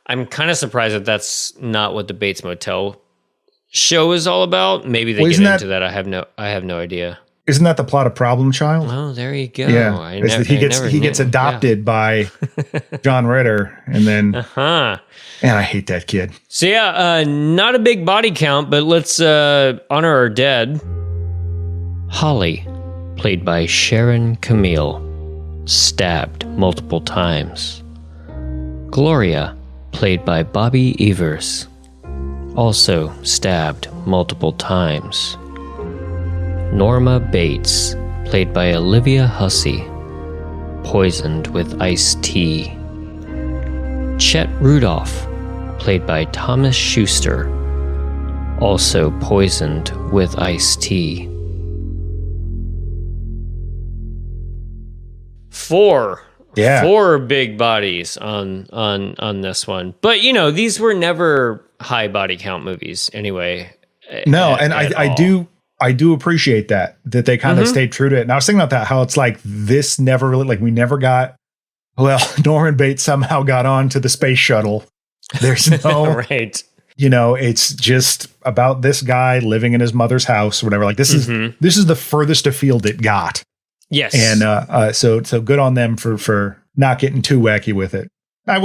I'm kind of surprised that that's not what the Bates Motel show is all about. Maybe they get into that. I have no idea. Isn't that the plot of Problem Child? Oh, there you go. Yeah, he gets adopted by John Ritter, and then man, I hate that kid. So not a big body count, but let's honor our dead. Holly, played by Sharon Camille, stabbed multiple times. Gloria, played by Bobby Evers, also stabbed multiple times. Norma Bates, played by Olivia Hussey, poisoned with iced tea. Chet Rudolph, played by Thomas Schuster, also poisoned with iced tea. 4 big bodies on this one, but these were never high body count movies anyway. No, and I do appreciate that they kind of stayed true to it. And I was thinking about that, how it's like this never really, like we never got. Well, Norman Bates somehow got on to the space shuttle. There's no right. It's just about this guy living in his mother's house or whatever. Like this is the furthest afield it got. Yes. And so good on them for not getting too wacky with it. I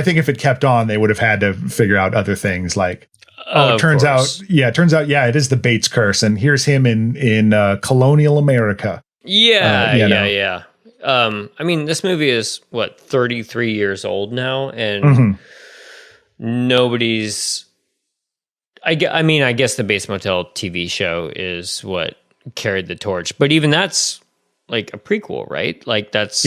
think if it kept on, they would have had to figure out other things like, it turns out, it is the Bates curse. And here's him in colonial America. Yeah. This movie is 33 years old now, and nobody's I mean, I guess the Bates Motel TV show is what carried the torch, but even that's like a prequel, right? Like that's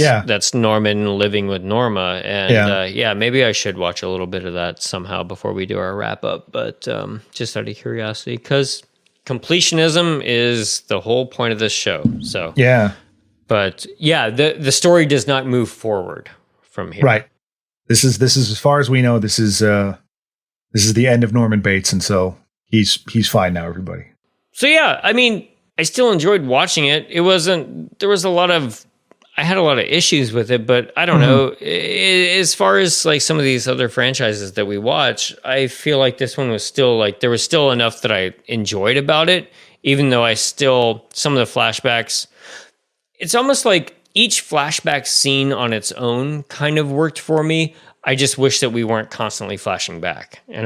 Norman living with Norma, and maybe I should watch a little bit of that somehow before we do our wrap up. But just out of curiosity, because completionism is the whole point of this show. So but the story does not move forward from here. Right. This is as far as we know. This is the end of Norman Bates, and so he's fine now. Everybody. So yeah, I mean, I still enjoyed watching it. I had a lot of issues with it, but I don't know. As far as like some of these other franchises that we watch, I feel like this one was still like, there was still enough that I enjoyed about it, even though some of the flashbacks, it's almost like each flashback scene on its own kind of worked for me. I just wish that we weren't constantly flashing back. And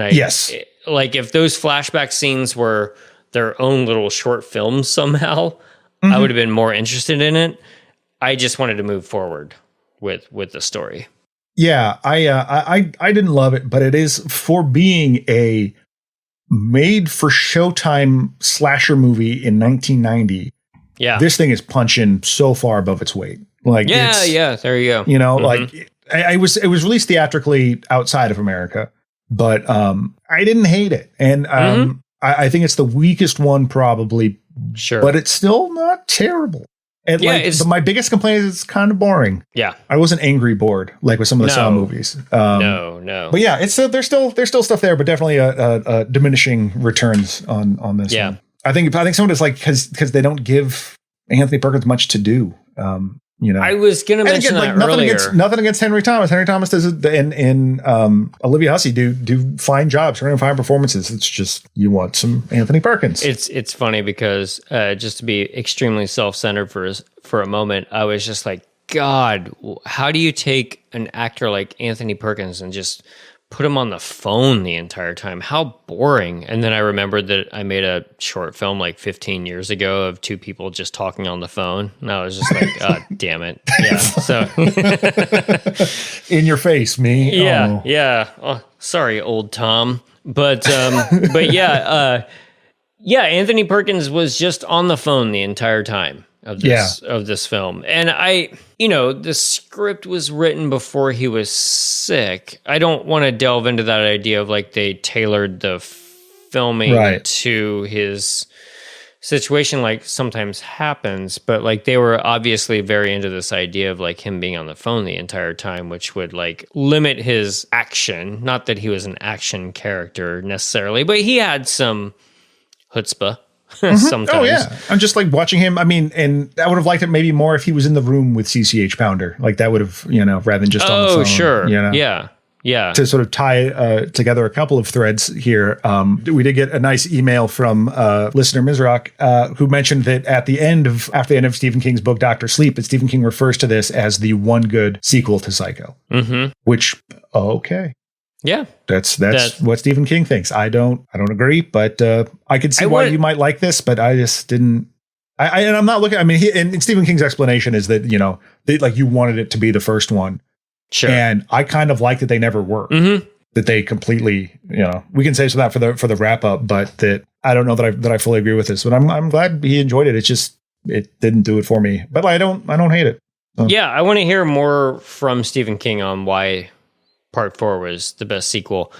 like if those flashback scenes were their own little short films somehow, I would have been more interested in it. I just wanted to move forward with the story. Yeah, I didn't love it, but it is, for being a made for Showtime slasher movie in 1990. Yeah, this thing is punching so far above its weight. Like, there you go. You know, like it was released theatrically outside of America, but I didn't hate it, and I think it's the weakest one probably. Sure, but it's still not terrible. And my biggest complaint is it's kind of boring. Yeah, I wasn't angry bored like with some of the Saw movies. No. But yeah, it's there's still stuff there, but definitely a diminishing returns on this. Yeah, one. I think some of it's like because they don't give Anthony Perkins much to do. You know, I was going to mention that earlier. Nothing against Henry Thomas. Henry Thomas does it, and Olivia Hussey do fine jobs, fine performances. It's just you want some Anthony Perkins. It's funny because just to be extremely self-centered for a moment, I was just like, God, how do you take an actor like Anthony Perkins and just put him on the phone the entire time? How boring. And then I remembered that I made a short film like 15 years ago of two people just talking on the phone. And I was just like, God damn it. Yeah. So in your face, me. Yeah. Oh. Yeah. Oh, sorry, old Tom. But Anthony Perkins was just on the phone the entire time of this film. And the script was written before he was sick. I don't want to delve into that idea of like they tailored the filming to his situation, like sometimes happens, but like they were obviously very into this idea of like him being on the phone the entire time, which would like limit his action. Not that he was an action character necessarily, but he had some chutzpah. Sometimes. Oh yeah, I'm just like watching him. I mean, and I would have liked it maybe more if he was in the room with CCH Pounder. Like that would have, rather than just on the phone. Oh sure, yeah. To sort of tie together a couple of threads here, we did get a nice email from listener Mizrak, who mentioned that after the end of Stephen King's book Dr. Sleep, that Stephen King refers to this as the one good sequel to Psycho. Which okay. Yeah, that's what Stephen King thinks. I don't agree, but I could see why you might like this, but I just didn't. And I'm not looking. I mean, and Stephen King's explanation is that you wanted it to be the first one, sure. And I kind of like that they never were. That they completely, we can say so that for the wrap up, but that I don't know that I fully agree with this. But I'm glad he enjoyed it. It's just it didn't do it for me, but I don't hate it. So. Yeah, I want to hear more from Stephen King on why Part 4 was the best sequel.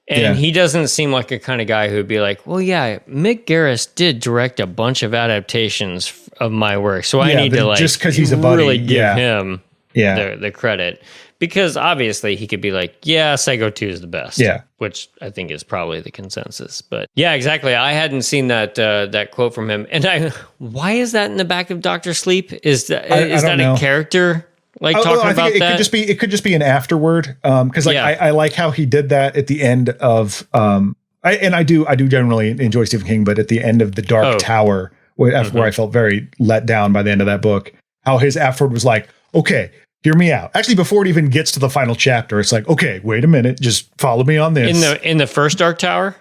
And he doesn't seem like a kind of guy who'd be like, well, yeah, Mick Garris did direct a bunch of adaptations of my work. So I need to like just because he's a buddy, really give him the credit. Because obviously he could be like, yeah, Psycho 2 is the best. Yeah. Which I think is probably the consensus. But yeah, exactly. I hadn't seen that quote from him. And why is that in the back of Dr. Sleep? Is that a character? Like talking about that, it could just be an afterword. Because I like how he did that at the end of I do generally enjoy Stephen King, but at the end of The Dark Tower, where I felt very let down by the end of that book, how his afterword was like, okay, hear me out. Actually, before it even gets to the final chapter, it's like, okay, wait a minute, just follow me on this. In the first Dark Tower.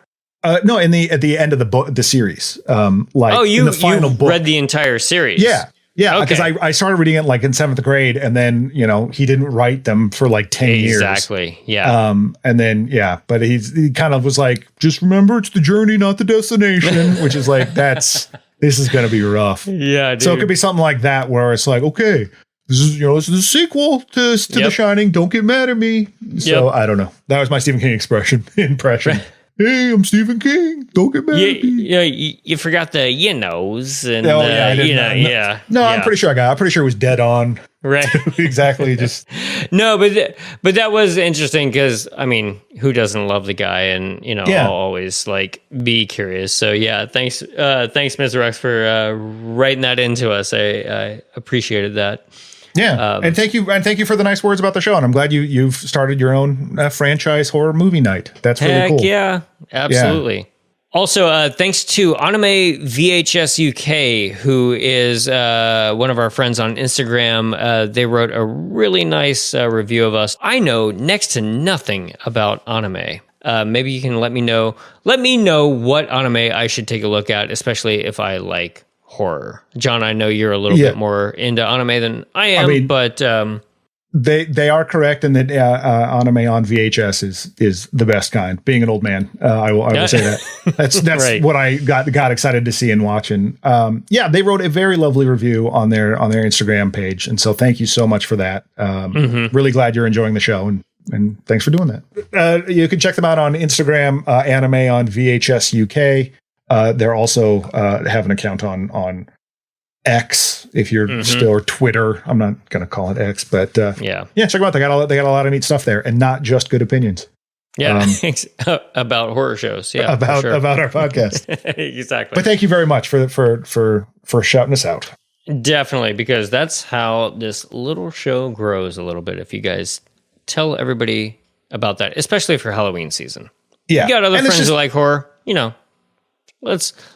No, at the end of the series. In the final book. Read the entire series. Yeah. Yeah, because I started reading it like in 7th grade, and then he didn't write them for like 10 years. Exactly. Yeah. And then but he kind of was like, just remember it's the journey, not the destination, which is like this is going to be rough. Yeah. Dude. So it could be something like that where it's like, okay, this is a sequel to The Shining. Don't get mad at me. So I don't know. That was my Stephen King impression. Hey, I'm Stephen King. Don't get mad at me. Yeah, you forgot the knows and I didn't know. I'm pretty sure I'm pretty sure it was dead on. Right. Exactly. Just no, but that was interesting because I mean, who doesn't love the guy? And I'll always like be curious. So yeah, thanks, Ms. Rex, for writing that into us. I appreciated that. Yeah, and thank you for the nice words about the show. And I'm glad you've started your own franchise horror movie night. That's really cool. Yeah, absolutely. Yeah. Also, thanks to Anime VHS UK, who is one of our friends on Instagram. They wrote a really nice review of us. I know next to nothing about anime. Maybe you can let me know what anime I should take a look at, especially if I like horror. John, I know you're a little bit more into anime than I am, but they are correct in that anime on VHS is the best kind. Being an old man, I will say that. That's right. What I got excited to see and watch. And they wrote a very lovely review on their Instagram page, and so thank you so much for that. Really glad you're enjoying the show, and thanks for doing that. You can check them out on Instagram, Anime on VHS UK. They're also have an account on X if you're still, or Twitter. I'm not going to call it X, but check them out. They got a lot of neat stuff there, and not just good opinions. Yeah, about horror shows. Yeah, about our podcast. Exactly. But thank you very much for shouting us out. Definitely, because that's how this little show grows a little bit. If you guys tell everybody about that, especially for Halloween season. Yeah, you got other friends who like horror,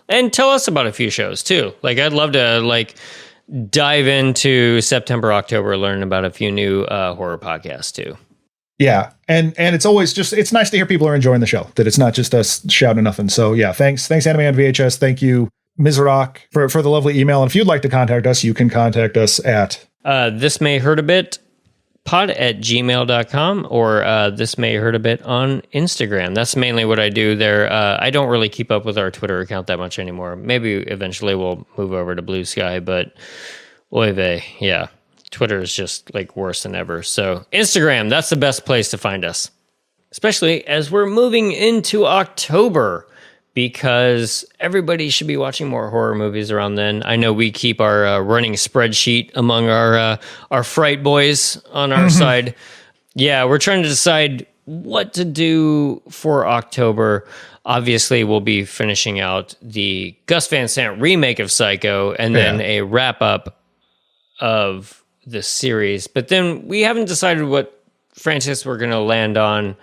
and tell us about a few shows too. Like I'd love to dive into September, October, learn about a few new horror podcasts too. Yeah. And it's always it's nice to hear people are enjoying the show, that it's not just us shouting nothing. So yeah, thanks Anime on VHS. Thank you, Ms. Rock, for the lovely email. And if you'd like to contact us, you can contact us at This May Hurt a Bit pod@gmail.com or This May Hurt a Bit on Instagram. That's mainly what I do there. I don't really keep up with our Twitter account that much anymore. Maybe eventually we'll move over to Blue Sky, but oy vey, yeah, Twitter is just worse than ever. So Instagram, that's the best place to find us, especially as we're moving into October, because everybody should be watching more horror movies around then. I know we keep our running spreadsheet among our Fright Boys on our side. Yeah, we're trying to decide what to do for October. Obviously, we'll be finishing out the Gus Van Sant remake of Psycho and then a wrap-up of the series. But then we haven't decided what franchise we're going to land on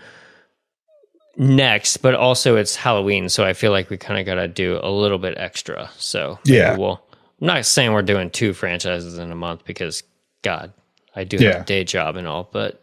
next, but also it's Halloween, so I feel like we kind of got to do a little bit extra. So I'm not saying we're doing 2 franchises in a month because God, I do have a day job and all, but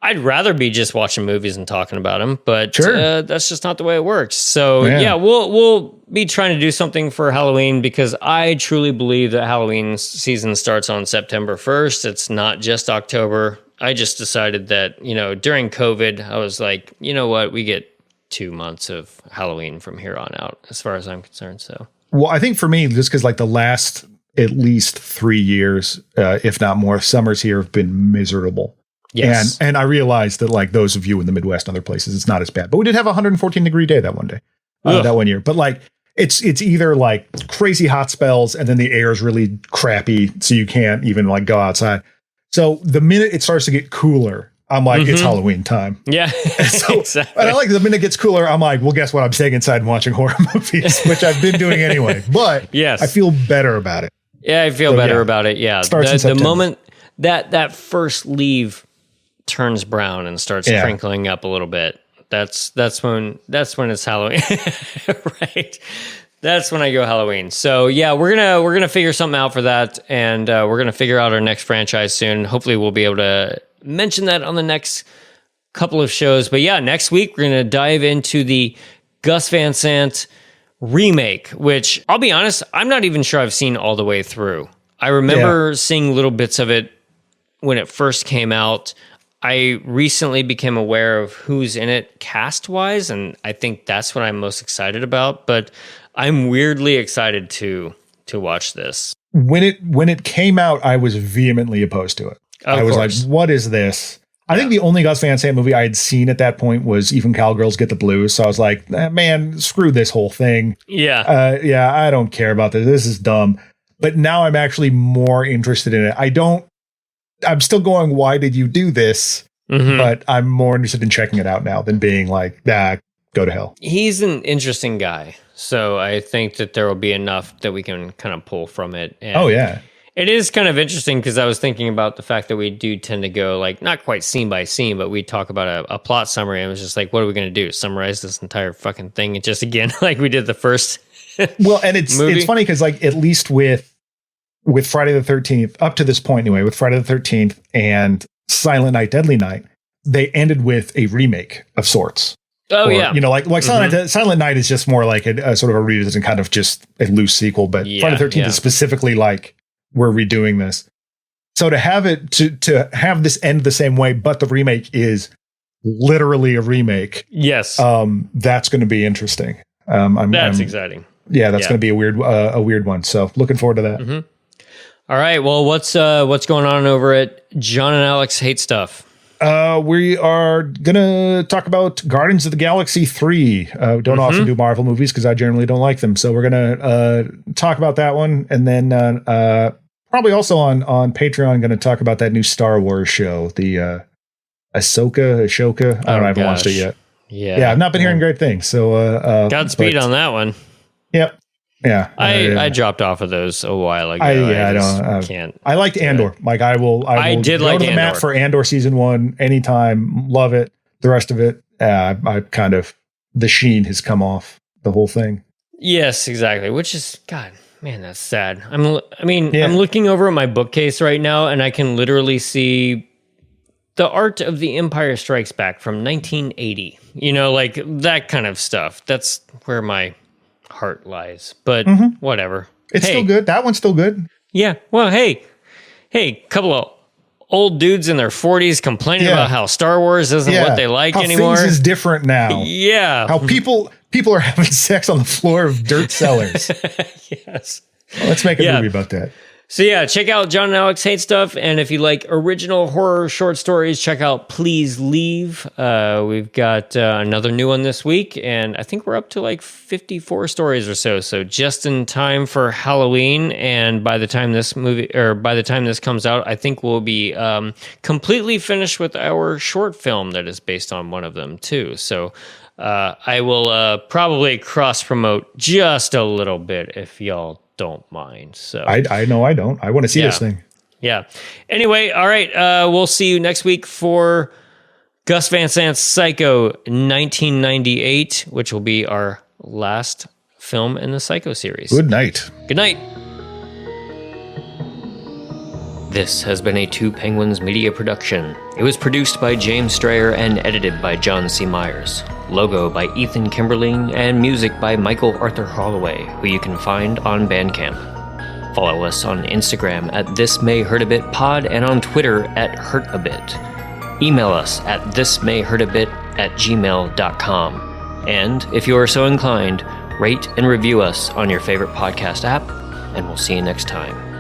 I'd rather be just watching movies and talking about them, but that's just not the way it works. So we'll be trying to do something for Halloween, because I truly believe that Halloween season starts on September 1st. It's not just October. I just decided that, during COVID, I was like, you know what? We get 2 months of Halloween from here on out, as far as I'm concerned. So, well, I think for me, just because the last at least 3 years, if not more, summers here have been miserable. Yes. And I realized that those of you in the Midwest and other places, it's not as bad. But we did have a 114-degree day that one day, that one year. But it's either crazy hot spells and then the air is really crappy, so you can't even go outside. So the minute it starts to get cooler, I'm like, it's Halloween time. Yeah, exactly. And I the minute it gets cooler, I'm like, well, guess what? I'm staying inside and watching horror movies, which I've been doing anyway. But I feel better about it. Yeah, I feel better about it. Yeah, the moment that first leaf turns brown and starts crinkling up a little bit, that's when it's Halloween, right? That's when I go Halloween. So yeah, we're gonna figure something out for that, and we're gonna figure out our next franchise soon. Hopefully, we'll be able to mention that on the next couple of shows. But yeah, next week we're gonna dive into the Gus Van Sant remake, which I'll be honest, I'm not even sure I've seen all the way through. I remember seeing little bits of it when it first came out. I recently became aware of who's in it cast-wise, and I think that's what I'm most excited about. But I'm weirdly excited to watch this. When it came out, I was vehemently opposed to it. I was like, what is this? I think the only Gus Van Sant movie I had seen at that point was Even Cowgirls Get the Blues. So I was like, man, screw this whole thing. Yeah. I don't care about this. This is dumb. But now I'm actually more interested in it. I'm still going, why did you do this? Mm-hmm. But I'm more interested in checking it out now than being like, go to hell. He's an interesting guy. So I think that there will be enough that we can kind of pull from it. And it is kind of interesting because I was thinking about the fact that we do tend to go like not quite scene by scene, but we talk about a plot summary. And it was just like, what are we going to do? Summarize this entire fucking thing? And just again, like we did the first. Well, and it's funny because like at least with Friday the 13th, up to this point anyway, with Friday the 13th and Silent Night, Deadly Night, they ended with a remake of sorts. Oh, yeah. You know, like Silent Night is just more like a sort of a revisit and kind of just a loose sequel. But Friday the 13th is specifically like, we're redoing this. So to have it, to have this end the same way, but the remake is literally a remake. Yes. That's going to be interesting. That's exciting. Yeah, that's going to be a weird one. So looking forward to that. Mm-hmm. All right. Well, what's going on over at John and Alex Hate Stuff? We are going to talk about Guardians of the Galaxy 3. Don't often do Marvel movies because I generally don't like them. So we're going to talk about that one. And then probably also on Patreon, going to talk about that new Star Wars show, the Ahsoka. I haven't watched it yet. Yeah, I've not been hearing great things. So Godspeed on that one. Yep. Yeah, I dropped off of those a while ago. I can't. I liked Andor. Like I did go to the map for Andor season 1 anytime. Love it. The rest of it, I kind of the sheen has come off the whole thing. Yes, exactly. Which is God, man, that's sad. I'm looking over at my bookcase right now, and I can literally see the art of The Empire Strikes Back from 1980. You know, like that kind of stuff. That's where my heart lies, but whatever. It's still good. That one's still good. Yeah. Well, hey, couple of old dudes in their 40s complaining about how Star Wars isn't what they like anymore. Things is different now. Yeah. How people are having sex on the floor of dirt cellars. Yes. Well, let's make a movie about that. So yeah, check out John and Alex Hate Stuff, and if you like original horror short stories, check out Please Leave. We've got another new one this week, and I think we're up to like 54 stories or so just in time for Halloween. And by the time this comes out, I think we'll be completely finished with our short film that is based on one of them too. So I will probably cross promote just a little bit if y'all don't mind. So I know I don't. I want to see this thing. Yeah. Anyway, all right. We'll see you next week for Gus Van Sant's Psycho 1998, which will be our last film in the Psycho series. Good night. Good night. This has been a Two Penguins Media production. It was produced by James Strayer and edited by John C. Myers. Logo by Ethan Kimberling and music by Michael Arthur Holloway, who you can find on Bandcamp. Follow us on Instagram at This May Hurt a Bit Pod and on Twitter at Hurt a Bit. Email us at thismayhurtabit@gmail.com. And if you are so inclined, rate and review us on your favorite podcast app, and we'll see you next time.